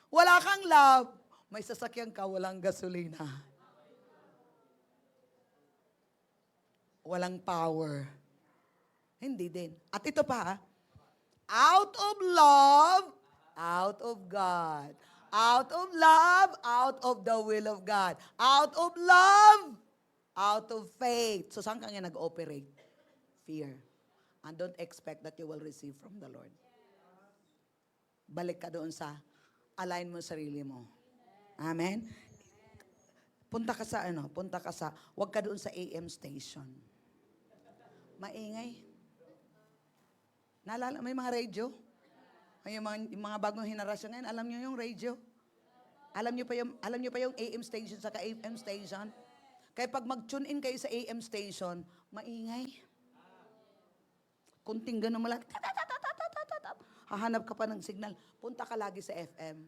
Wala kang love, may sasakyan ka, walang gasolina. Walang power. Hindi din. At ito pa, out of love, out of God. Out of love, out of the will of God. Out of love, out of faith. So saan ka nga nag-operate? Fear. And don't expect that you will receive from the Lord. Balik ka doon sa, align mo sarili mo. Amen? Punta ka sa, wag ka doon sa AM station. Maingay. Naalala, may mga radio? Ay, yung mga bagong henerasyon ngayon, alam nyo yung radio? Alam nyo pa yung AM station sa FM station? Kaya pag mag-tune in kayo sa AM station, maingay. Kunting ganun mo lang, hahanap ka pa ng signal. Punta ka lagi sa FM.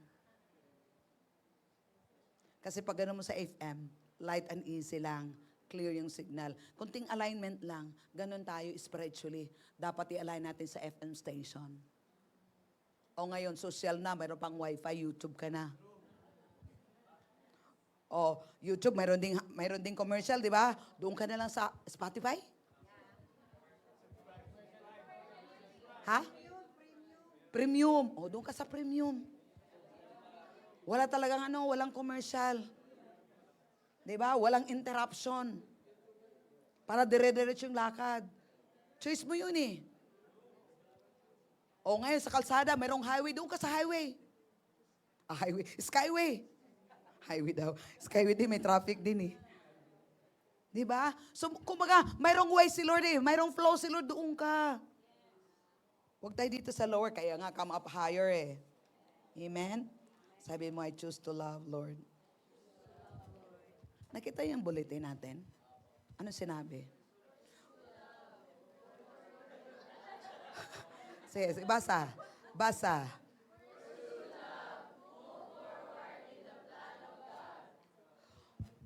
Kasi pag ganun mo sa FM, light and easy lang, clear yung signal. Kunting alignment lang, ganun tayo spiritually. Dapat i-align natin sa FM station. O ngayon, social na, mayroon pang wifi, YouTube ka na. O, YouTube, mayroon ding commercial, di ba? Doon ka na lang sa Spotify. Ha? Premium. O, doon ka sa premium. Wala talagang walang commercial. Di ba? Walang interruption. Para dire-diretso yung lakad. Choice mo yun eh. O ngayon sa kalsada, mayroong highway. Doon ka sa highway. Highway. Skyway. Highway daw. Skyway din, may traffic din eh. Di ba? So, kumbaga, mayroong way si Lord eh. Mayroong flow si Lord, doon ka. Huwag tayo dito sa lower, kaya nga come up higher eh. Amen? Sabi mo, I choose to love, Lord. Nakita yung bulletin natin? Ano sinabi? Sige, basa. Basa.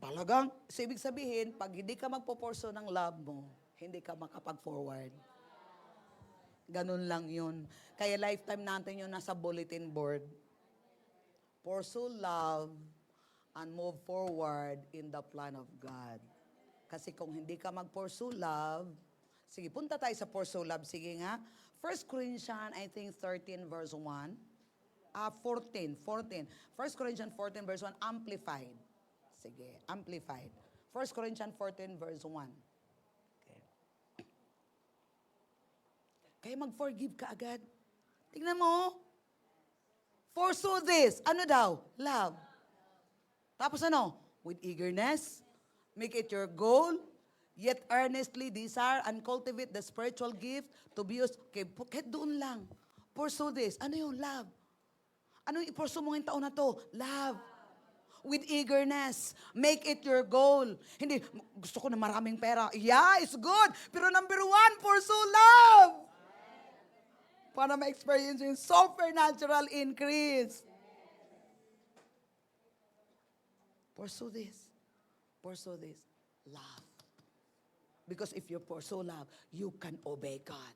Talagang, so ibig sabihin, pag hindi ka magpo-porso ng love mo, hindi ka makapag-forward. Ganun lang yun. Kaya lifetime natin yung nasa bulletin board. Pursue love and move forward in the plan of God. Kasi kung hindi ka mag-pursue love, sige, punta tayo sa pursue love. Sige nga. 1 Corinthians, I think 13 verse 1. 14. 1 Corinthians 14 verse 1, amplified. Sige, amplified. 1 Corinthians 14 verse 1. Okay. Kaya mag-forgive ka agad. Tingnan mo. Pursue this. Ano daw? Love. Tapos ano? With eagerness, make it your goal, yet earnestly desire and cultivate the spiritual gift to be used. Okay, kahit doon lang. Pursue this. Ano yung love? Ano yung i-pursue mo ngayong taon na to? Love. With eagerness, make it your goal. Hindi, gusto ko na maraming pera. Yeah, it's good. Pero number 1, pursue love. Para ma-experience yung supernatural increase. Pursue this. Pursue this. Love. Because if you pursue love, you can obey God.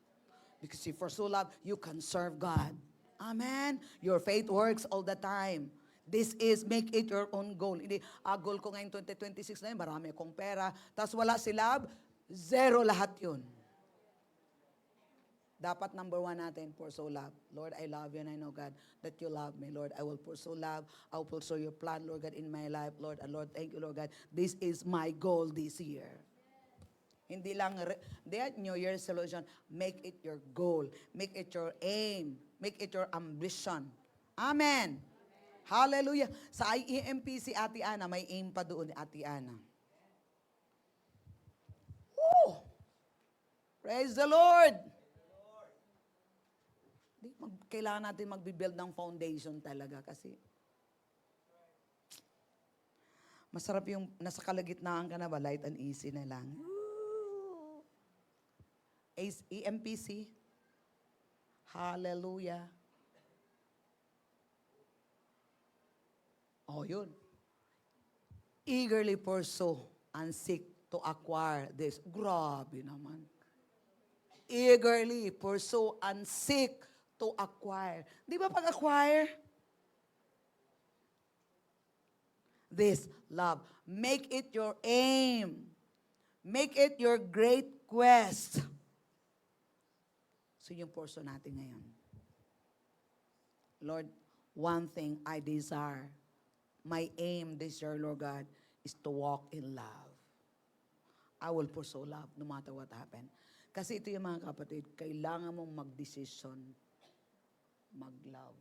Because if you pursue love, you can serve God. Amen? Your faith works all the time. This is, make it your own goal. Hindi, goal ko ngayon 2026 na yun, marami akong pera. Tapos wala si love, zero lahat yun. Dapat number 1 natin, pursue love. Lord, I love you and I know, God, that you love me. Lord, I will pursue love. I will pursue your plan, Lord God, in my life. Lord, and Lord, thank you, Lord God. This is my goal this year. Hindi lang, New Year's resolution, make it your goal. Make it your aim. Make it your ambition. Amen. Hallelujah. Sa IEMP si Ate Ana, may aim pa doon, Ate Ana. Woo! Praise the Lord! Kailangan natin mag-build ng foundation talaga kasi masarap yung nasa kalagitnaan ka na ba, light and easy na lang. EMPC. Hallelujah. Oh, yun. Eagerly pursue and seek to acquire this. Grabe naman. Eagerly pursue and seek to acquire. Di ba pag-acquire? This love. Make it your aim. Make it your great quest. So yung portion natin ngayon. Lord, one thing I desire, my aim this year, Lord God, is to walk in love. I will pursue love no matter what happens. Kasi ito yung mga kapatid, kailangan mong mag-decision, mag-love,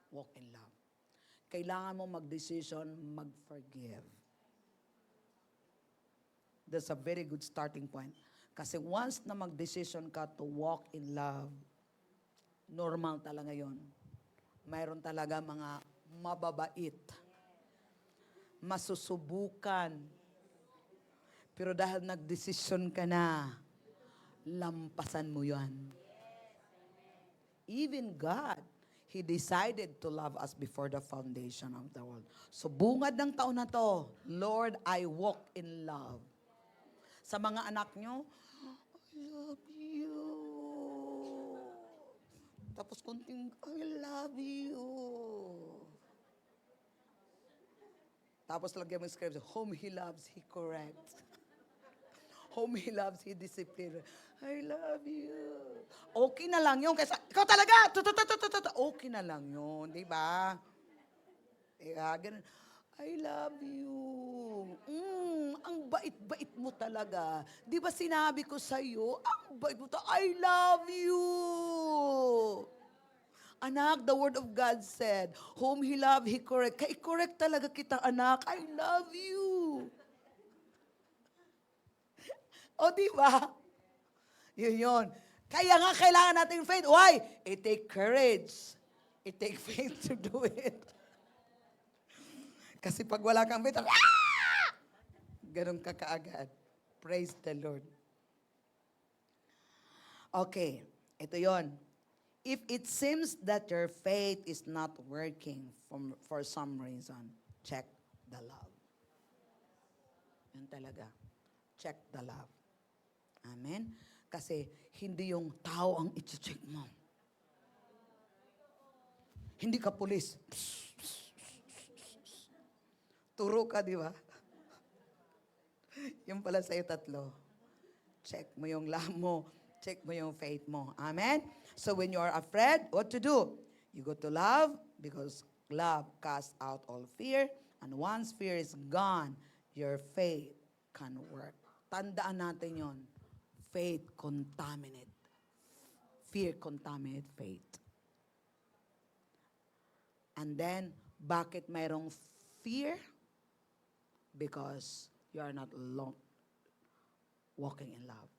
walk in love. Kailangan mong mag-decision, mag-forgive. That's a very good starting point. Kasi once na mag-decision ka to walk in love, Normal talaga yon. Mayroon talaga mga mababait, masusubukan. Pero dahil nagdesisyon ka na, lampasan mo yan. Even God, He decided to love us before the foundation of the world. So bungad ng taon na to, Lord, I walk in love. Sa mga anak nyo, I love you. Tapos kunting, I love you. Tapos lagyan mo yung script, whom He loves, He corrects. Whom He loves, He disciplines. I love you. Okay na lang yun. Kaysa, ikaw talaga, okay na lang yun. Di ba? Ganun. I love you. Ang bait-bait mo talaga. Di ba sinabi ko sa'yo, ang bait mo talaga, I love you. Anak, the word of God said, whom He loved, He correct. Kaya correct talaga kita, anak. I love you. O, di ba? Yun. Kaya nga kailangan natin faith. Why? It take courage. It take faith to do it. Kasi pag wala kang faith, ganun ka kaagad. Praise the Lord. Okay, ito yon. If it seems that your faith is not working for some reason, check the love. Yun talaga. Check the love. Amen? Kasi hindi yung tao ang i-check mo. Hindi ka pulis. Turo ka, di ba? Yung pala sa'yo tatlo. Check mo yung love mo. Check mo yung faith mo. Amen? So when you are afraid, what to do? You go to love because love casts out all fear. And once fear is gone, your faith can work. Tandaan natin yon. Faith contaminate. Fear contaminate faith. And then, bakit mayroong fear? Because you are not walking in love.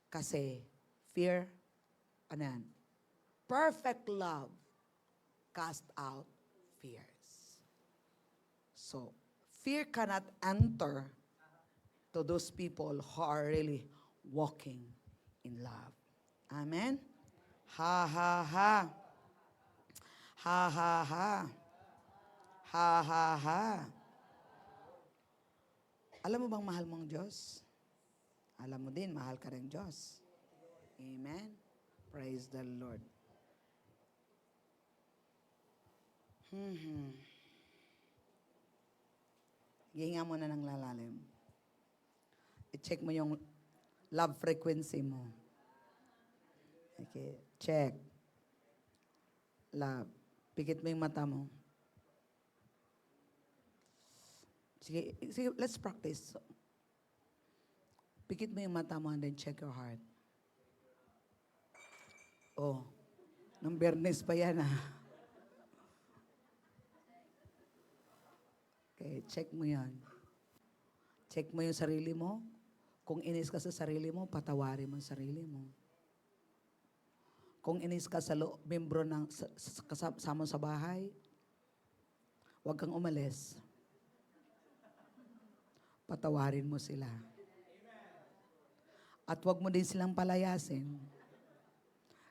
Kasi, fear, ano yan? Perfect love cast out fears. So, fear cannot enter to those people who are really walking in love. Amen? Ha, ha, ha. Ha, ha, ha. Ha, ha, ha. Alam mo bang mahal mong Diyos? Alam mo din, mahal ka rin Diyos. Amen? Praise the Lord. Hihinga mo na ng lalalim. I-check mo yung love frequency mo. Okay, check. Love. Pikit mo yung mata mo. Sige, let's practice. Pikit mo yung mata mo and then check your heart. Oh, nung Bernes pa yan Okay, check mo yan. Check mo yung sarili mo. Kung inis ka sa sarili mo, patawarin mo ang sarili mo. Kung inis ka sa membro ng kasama sa bahay, huwag kang umalis. Patawarin mo sila. At huwag mo din silang palayasin.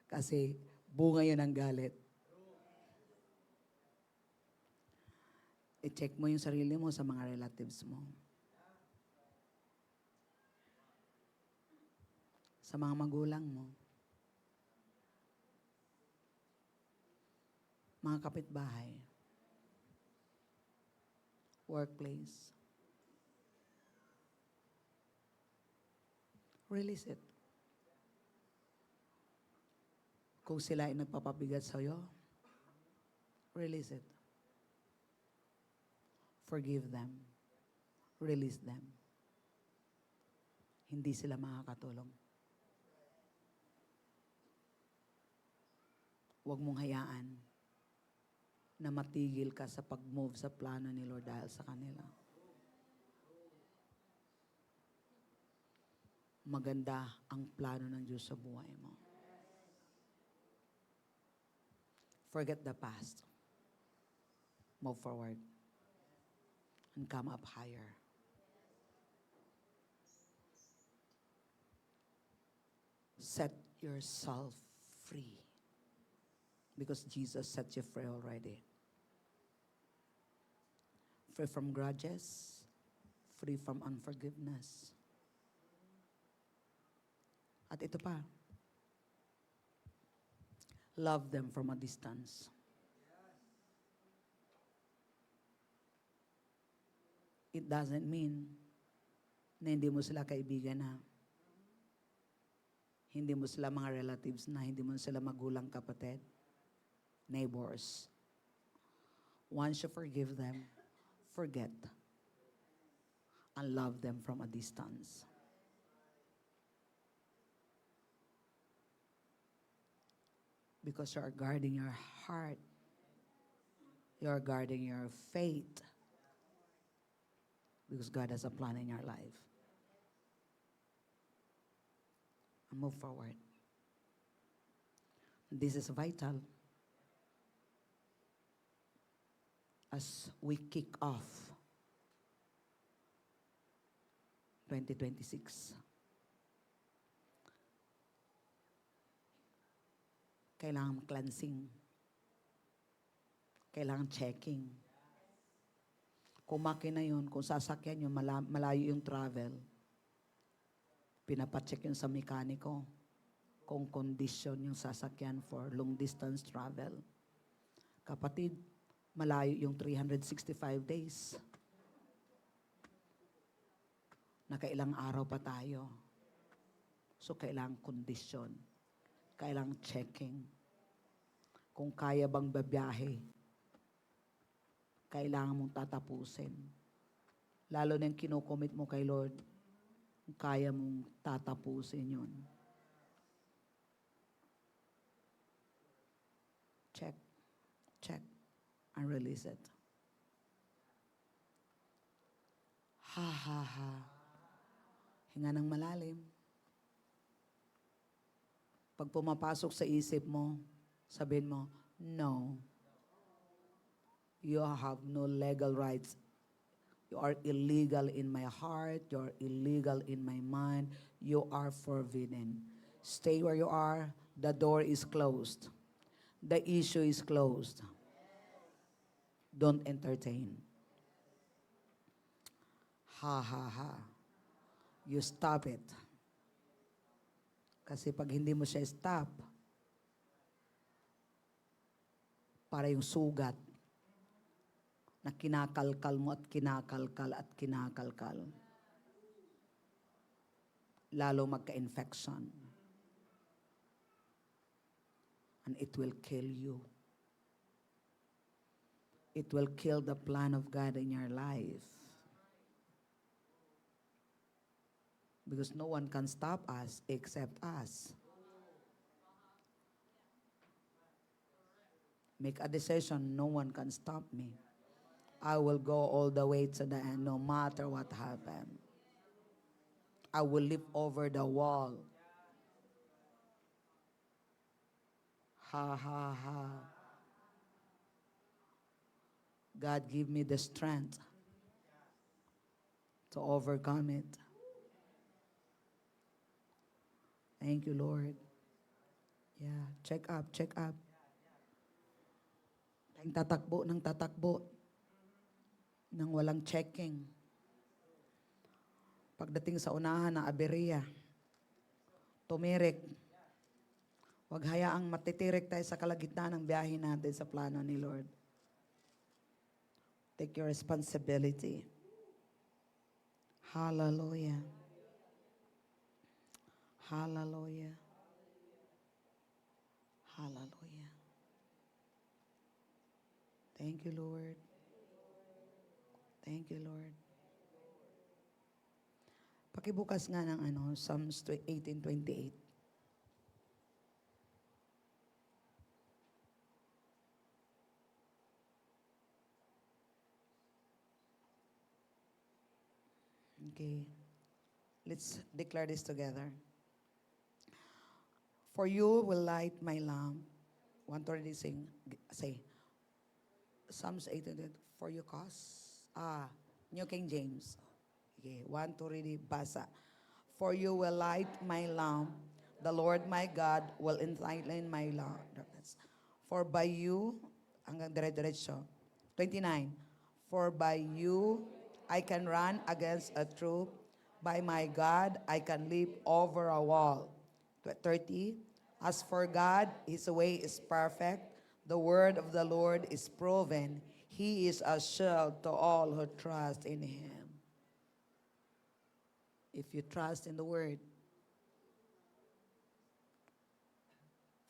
Kasi bunga yun ng galit. I-check mo yung sarili mo sa mga relatives mo. Sa mga magulang mo. Mga kapitbahay. Workplace. Release it. Kung sila ay nagpapabigat sa'yo, release it. Forgive them. Release them. Hindi sila makakatulong. Huwag mong hayaan na matigil ka sa pag-move sa plano ni Lord dahil sa kanila. Maganda ang plano ng Diyos sa buhay mo. Forget the past. Move forward. And come up higher. Set yourself free. Because Jesus set you free already. Free from grudges. Free from unforgiveness. At ito pa. Love them from a distance. It doesn't mean na hindi mo sila kaibigan na. Hindi mo sila mga relatives na, hindi mo sila magulang, kapatid, neighbors. Once you forgive them, forget and love them from a distance. Because you are guarding your heart. You are guarding your faith. Because God has a plan in your life. And move forward. This is vital as we kick off 2026. Kailangan cleansing. Kailangan checking. Kung makina yun, kung sasakyan yun, malayo yung travel, pinapacheck yun sa mekaniko kung condition yung sasakyan for long distance travel. Kapatid, malayo yung 365 days. Nakailang araw pa tayo. So, kailangang condition. Kailangang checking. Kung kaya bang babiyahe, kailangan mong tatapusin. Lalo na yung kinukomit mo kay Lord, kaya mong tatapusin yun. Check, check, and release it. Ha, ha, ha. Hinga ng malalim. Pag pumapasok sa isip mo, sabihin mo, no. You have no legal rights. You are illegal in my heart. You are illegal in my mind. You are forbidden. Stay where you are. The door is closed. The issue is closed. Don't entertain. Ha, ha, ha. You stop it. Kasi pag hindi mo siya stop, para yung sugat na kinakalkal mo at kinakalkal at kinakalkal, lalo magka-infection. And it will kill you. It will kill the plan of God in your life. Because no one can stop us except us. Make a decision, no one can stop me. I will go all the way to the end, no matter what happens. I will leap over the wall. Ha, ha, ha. God, give me the strength to overcome it. Thank you, Lord. Yeah, check up, check up. Tayong tatakbo ng tatakbo nang walang checking. Pagdating sa unahan na aberya, tumirik. Huwag hayaang matitirik tayo sa kalagitnaan ng biyahe natin sa plano ni Lord. Take your responsibility. Hallelujah. Hallelujah. Hallelujah. Thank you, Lord. Thank you, Lord. Pakibukas nga ng Psalms 18:28. Okay. Let's declare this together. For you will light my lamp Want to already sing? Say. Psalms 800, for your cause. New King James. Okay, want to read it, basa. For you will light my lamp. The Lord my God will enlighten my darkness. For by you, hanggang dire-diretso. 29. For by you I can run against a troop. By my God I can leap over a wall. 30. As for God, his way is perfect. The word of the Lord is proven. He is a shield to all who trust in him. If you trust in the word,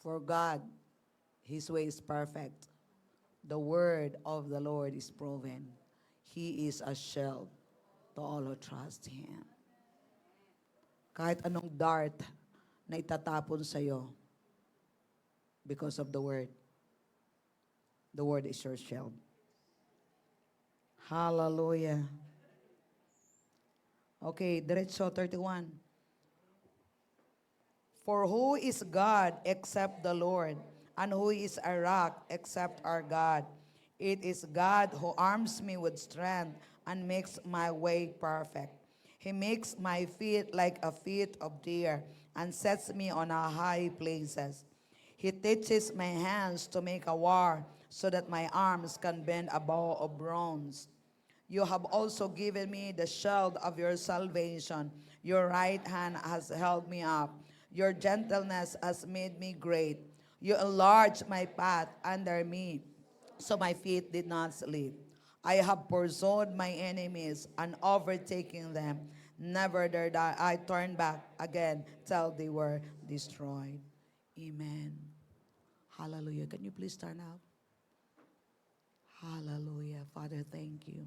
for God, his way is perfect. The word of the Lord is proven. He is a shield to all who trust him. Kahit anong dart na itatapon sa'yo, because of the word is your shield. Hallelujah. Okay, diretso 31. For who is God except the Lord? And who is a rock except our God? It is God who arms me with strength and makes my way perfect. He makes my feet like a feet of deer and sets me on a high places. He teaches my hands to make a war so that my arms can bend a bow of bronze. You have also given me the shield of your salvation. Your right hand has held me up. Your gentleness has made me great. You enlarged my path under me, so my feet did not slip. I have pursued my enemies and overtaken them. Never did I turn back again till they were destroyed. Amen. Hallelujah. Can you please stand up? Hallelujah. Father, thank you.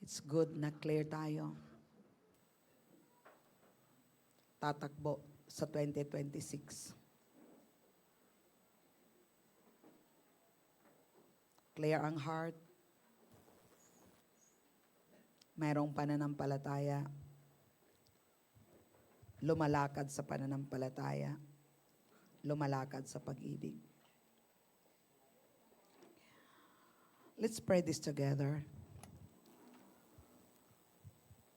It's good na clear tayo. Tatakbo sa 2026. Clear ang heart. Mayroong pananampalataya. Lumalakad sa pananampalataya. Lumalakad sa pag-ibig. Let's pray this together.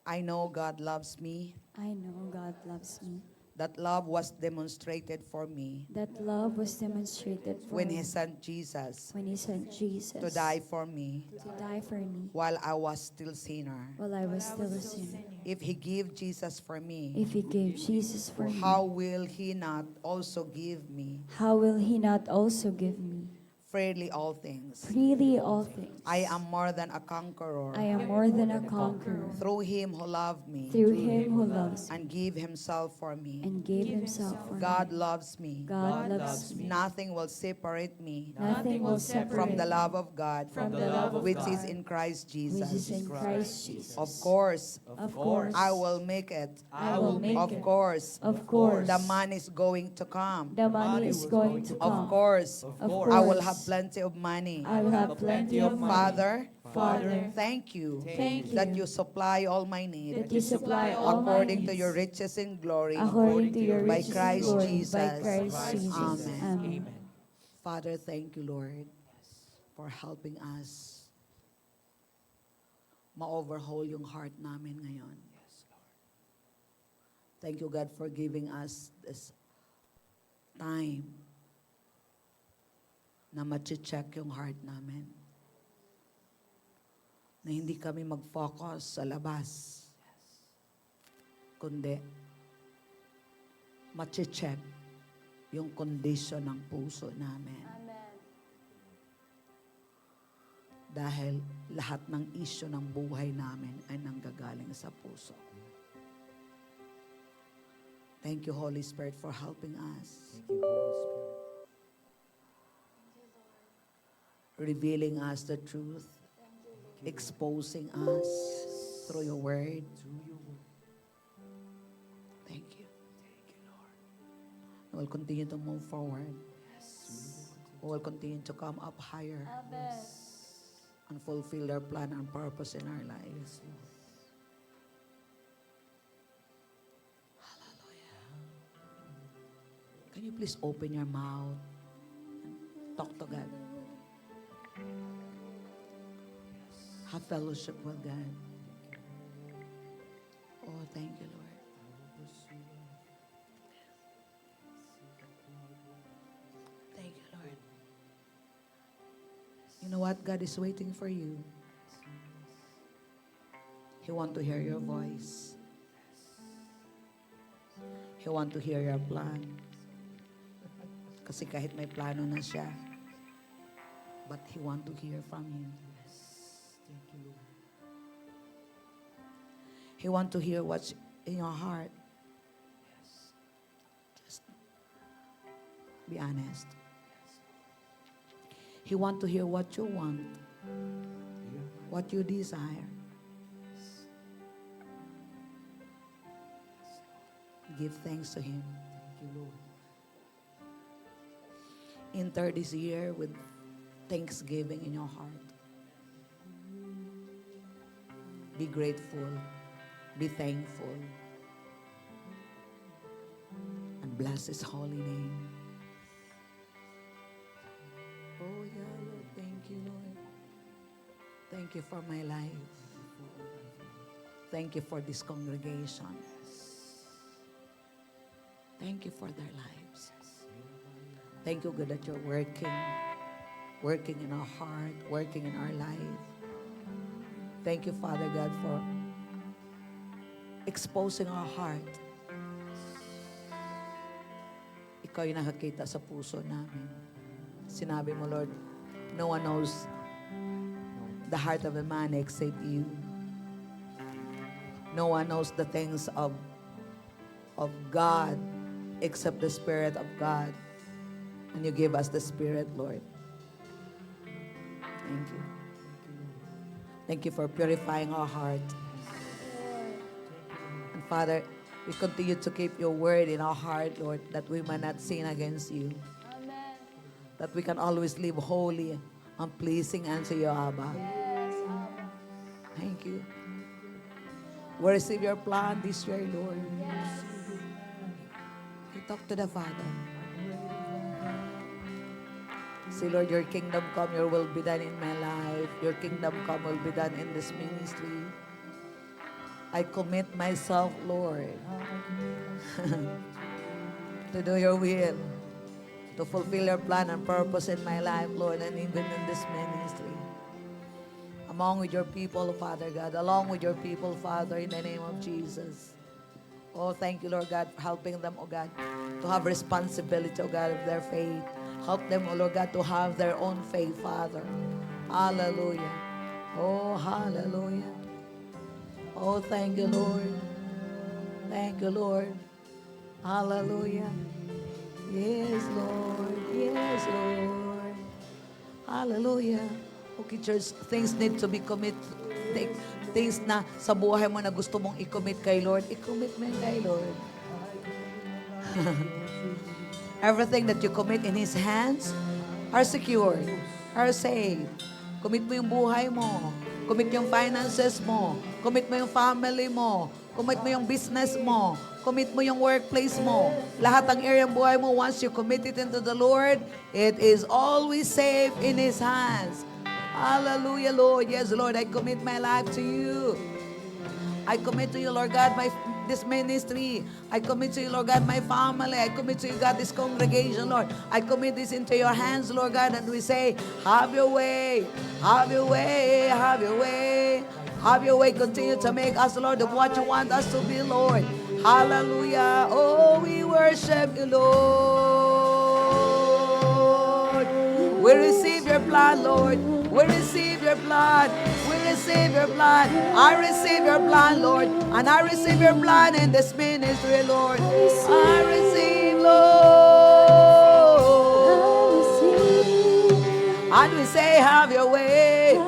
I know God loves me. I know God loves me. That love was demonstrated for me That love was demonstrated for when me He sent Jesus when He sent Jesus to die for me to die for me while I was still sinner. while I was still a sinner. If He gave Jesus for me, If He gave Jesus for me, how will He not also give me how will He not also give me freely all things? freely all things? I am more than a conqueror I am more than a conqueror through Him who loved me through Him who loves me and gave Himself for me. and gave Himself for God me. loves me. God loves me. Nothing will separate me Nothing will separate from the me love of God, from the love of which God, is in Christ which is Jesus. in Christ Jesus. Of course, Of course, I will make it. I will make Of it. course, Of course, the man is going to come. the money is going to come. Of course, Of course, I will have plenty of money. I will have plenty of money. Father, thank you Thank that you you supply all my need that you supply all my according to needs your riches in glory according to your by riches and Christ glory Jesus. by Christ Jesus. Amen. Amen. Father, thank you, Lord, for helping us ma-overhaul yung heart namin ngayon. Thank you, God, for giving us this time na ma-check yung heart namin. Na hindi kami mag-focus sa labas, kundi ma-check yung condition ng puso namin. Dahil lahat ng isyu ng buhay namin ay nanggagaling sa puso. Thank you, Holy Spirit, for helping us. Thank you, Holy Spirit. Revealing us the truth, exposing us through your word. Through your word. Thank you. Thank you, Lord. We'll continue to move forward. Yes. We will continue to come up higher and fulfill their plan and purpose in our lives. Can you please open your mouth and talk to God? Have fellowship with God. Oh, thank you, Lord. Thank you, Lord. You know what? God is waiting for you. He wants to hear your voice. He wants to hear your plan. Kasi kahit may plano na siya, but He wants to hear from you. Thank you, Lord. He wants to hear what's in your heart. Just be honest. He wants to hear what you want, what you desire. Give thanks to Him. Thank you, Lord. Enter this year with thanksgiving in your heart. Be grateful. Be thankful. And bless His holy name. Oh, yeah, Lord. Thank you, Lord. Thank you for my life. Thank you for this congregation. Thank you for their lives. Thank you, God, that you're working in our heart, working in our life. Thank you, Father God, for exposing our heart. Ikaw yung nakakita sa puso namin. Sinabi mo, Lord, no one knows the heart of a man except you. No one knows the things of God except the Spirit of God. And you give us the Spirit, Lord. Thank you. Thank you for purifying our heart. And Father, we continue to keep your word in our heart, Lord, that we might not sin against you. Amen. That we can always live holy and pleasing unto you, Abba. Yes, Abba. Thank you. We receive your plan this year, Lord. Yes. You talk to the Father. Say, Lord, your kingdom come, your will be done in my life. Your kingdom come will be done in this ministry. I commit myself, Lord, to do your will, to fulfill your plan and purpose in my life, Lord, and even in this ministry. Among with your people, Father God, along with your people, Father, in the name of Jesus. Oh, thank you, Lord God, for helping them, oh God, to have responsibility, oh God, of their faith. Help them, oh Lord God, to have their own faith, Father. Hallelujah. Oh, hallelujah. Oh, thank you, Lord. Thank you, Lord. Hallelujah. Yes, Lord. Yes, Lord. Hallelujah. Okay, church, things need to be committed. Things na sa buhay mo na gusto mong i-commit kay Lord, i-commit mo kay Lord. Everything that you commit in His hands are secured, are saved. Commit mo yung buhay mo. Commit yung finances mo. Commit mo yung family mo. Commit mo yung business mo. Commit mo yung workplace mo. Lahat ng area ng buhay mo, once you commit it into the Lord, it is always safe in His hands. Hallelujah, Lord. Yes, Lord, I commit my life to you. I commit to you, Lord God, this ministry. I commit to you, Lord God, my family. I commit to you, God, this congregation, Lord. I commit this into your hands, Lord God, and we say, have your way, have your way, have your way, have your way. Continue to make us, Lord, of what you want us to be, Lord. Hallelujah. Oh, we worship you, Lord. We receive your plan, Lord. We receive your blood. We receive your blood. I receive your blood, Lord. And I receive your blood in this ministry, Lord. I receive, Lord. And we say, have your way.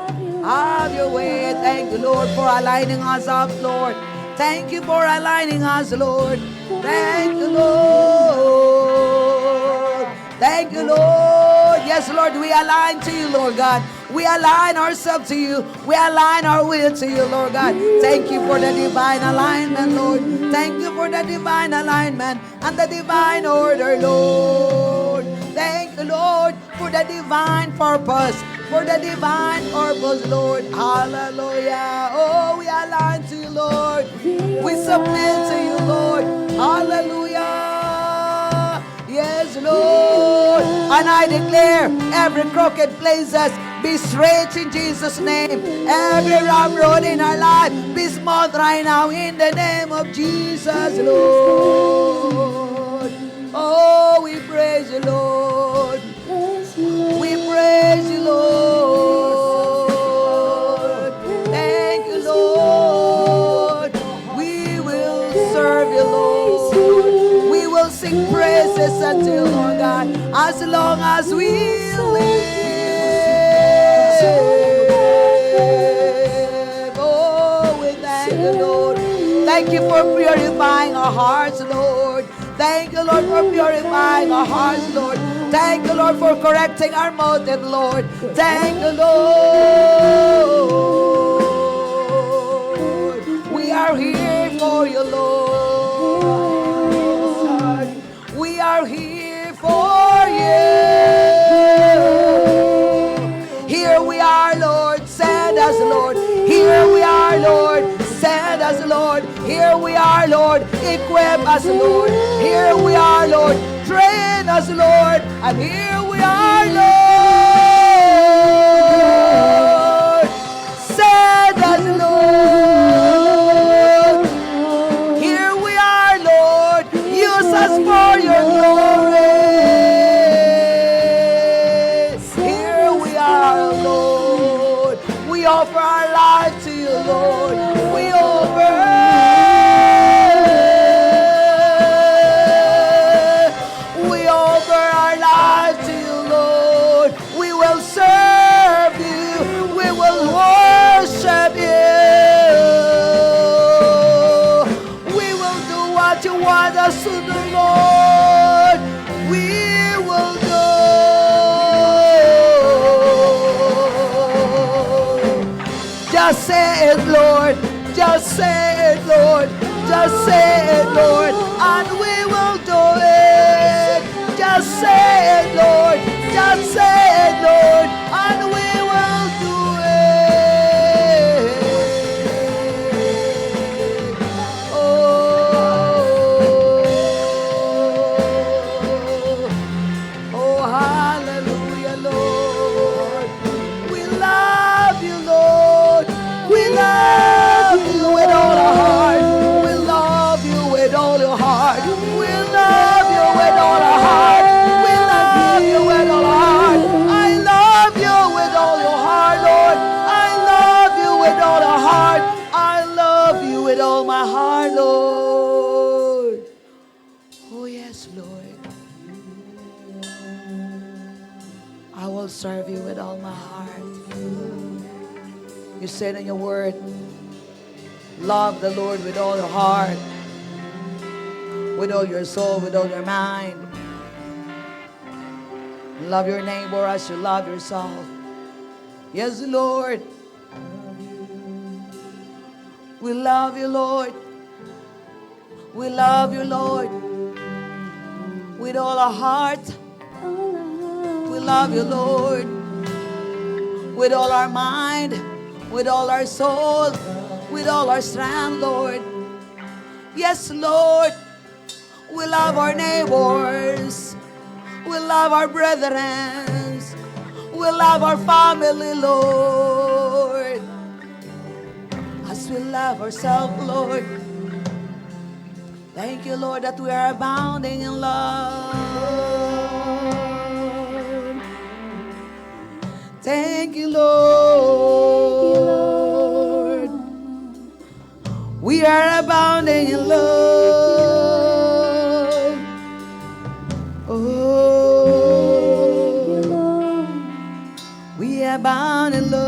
Have your way. Thank you, Lord, for aligning us up, Lord. Thank you for aligning us, Lord. Thank you, Lord. Thank you, Lord. Yes, Lord, we align to you, Lord God. We align ourselves to you. We align our will to you, Lord God. Thank you for the divine alignment, Lord. Thank you for the divine alignment and the divine order, Lord. Thank you, Lord, for the divine purpose. For the divine purpose, Lord. Hallelujah. Oh, we align to you, Lord. We submit to you, Lord. Hallelujah. Yes, Lord. And I declare every crooked places be straight in Jesus' name. Every wrong road in our life be smooth right now in the name of Jesus, Lord. Oh, we praise you, Lord. We praise you, Lord. Thank you, Lord. We will serve you, Lord. We will sing praises unto you, Lord God, as long as we live. Oh, we thank you, Lord. Thank you for purifying our hearts, Lord. Thank you, Lord, for purifying our hearts, Lord. Thank you, Lord, for correcting our motive, Lord. Thank you, Lord. We are here for you, Lord. We are here for you. Here we are, Lord. Send us, Lord. Here we are, Lord. Send us, Lord. Here we are, Lord. Equip us, Lord. Here we are, Lord. Train us, Lord. And here we are, Lord. Send us, Lord. Here we are, Lord. Use us for your glory. Here we are, Lord. We offer our lives to you, Lord. We offer our lives to you, Lord. We will serve you. We will worship you. We will do what you want us to do, Lord. We will do. Just say it, Lord. Just say it, Lord. Just say it, Lord. And we will do it. Just say it, Lord. Just say it, Lord. And we will do it. Oh, hallelujah, Lord. We love you, Lord. We love you with all our heart. We love you with all your heart. We love you with all our heart. We love you with all our heart. I love you with all your heart, Lord. I love you with all our heart. I love you with all my heart, Lord. Oh, yes, Lord. I will serve you with all my heart. You said in your word, love the Lord with all your heart, with all your soul, with all your mind. Love your neighbor as you love yourself. Yes, Lord. We love you, Lord. We love you, Lord. With all our heart. We love you, Lord. With all our mind, with all our soul, with all our strength, Lord. Yes, Lord. We love our neighbors. We love our brethren. We love our family, Lord. As we love ourselves, Lord. Thank you, Lord, that we are abounding in love. Thank you, Lord. We are abounding in love. Oh, we abound in love.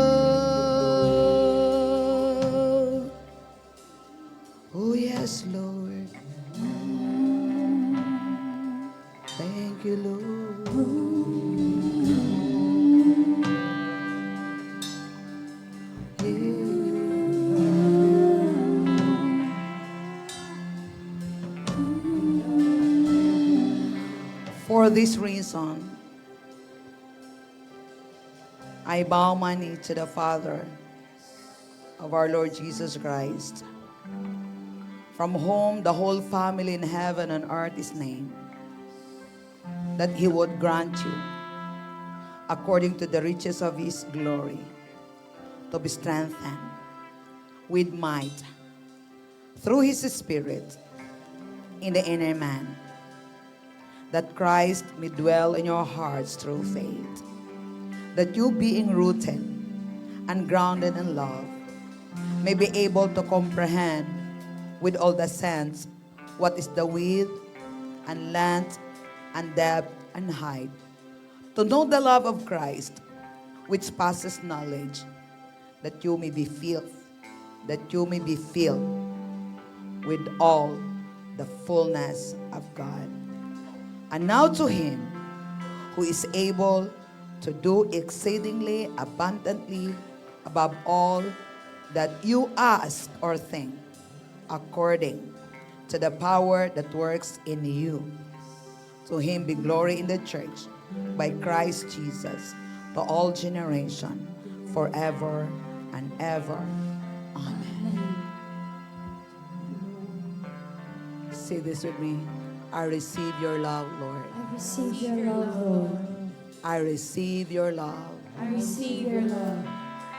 Oh, yes, Lord. Thank you, Lord. for this reason, I bow my knee to the Father of our Lord Jesus Christ, from whom the whole family in heaven and earth is named, that He would grant you, according to the riches of His glory, to be strengthened with might through His Spirit in the inner man, that Christ may dwell in your hearts through faith, that you, being rooted and grounded in love, may be able to comprehend with all the saints what is the width and length and depth and height, to know the love of Christ, which passes knowledge, that you may be filled with all the fullness of God. And now to Him who is able to do exceedingly abundantly above all that you ask or think, according to the power that works in you. To Him be glory in the church by Christ Jesus to all generation, forever and ever. Amen. Say this with me. I receive your love, Lord. I receive your love, Lord. I receive your love, I receive your love,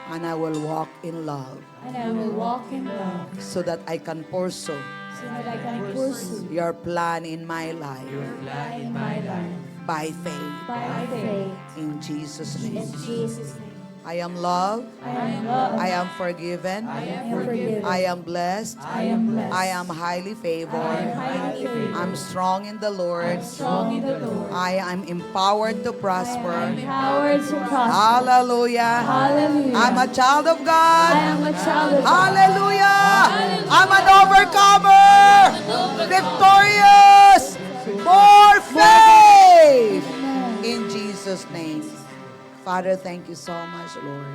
and I will walk in love, and I will walk in love, so that I can pursue so that I can pursue your plan in my life life in my life by faith. by faith. In Jesus' name. In Jesus' name. I am loved. I am loved. I am forgiven. I am forgiven. I am blessed. I am blessed. I am highly favored. I am highly favored. I'm strong in the Lord. Strong in the Lord. I am empowered to I am prosper. empowered to prosper. Hallelujah. Hallelujah. I'm a child of I God. am a child of God. Hallelujah. I'm an overcomer. Victorious. For faith. In Jesus' name. Father, thank you so much, Lord.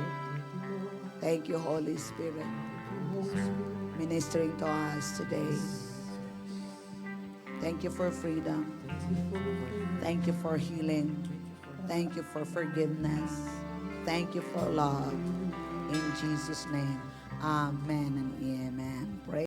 Thank you, Holy Spirit, ministering to us today. Thank you for freedom. Thank you for healing. Thank you for forgiveness. Thank you for love. In Jesus' name, amen and amen. Praise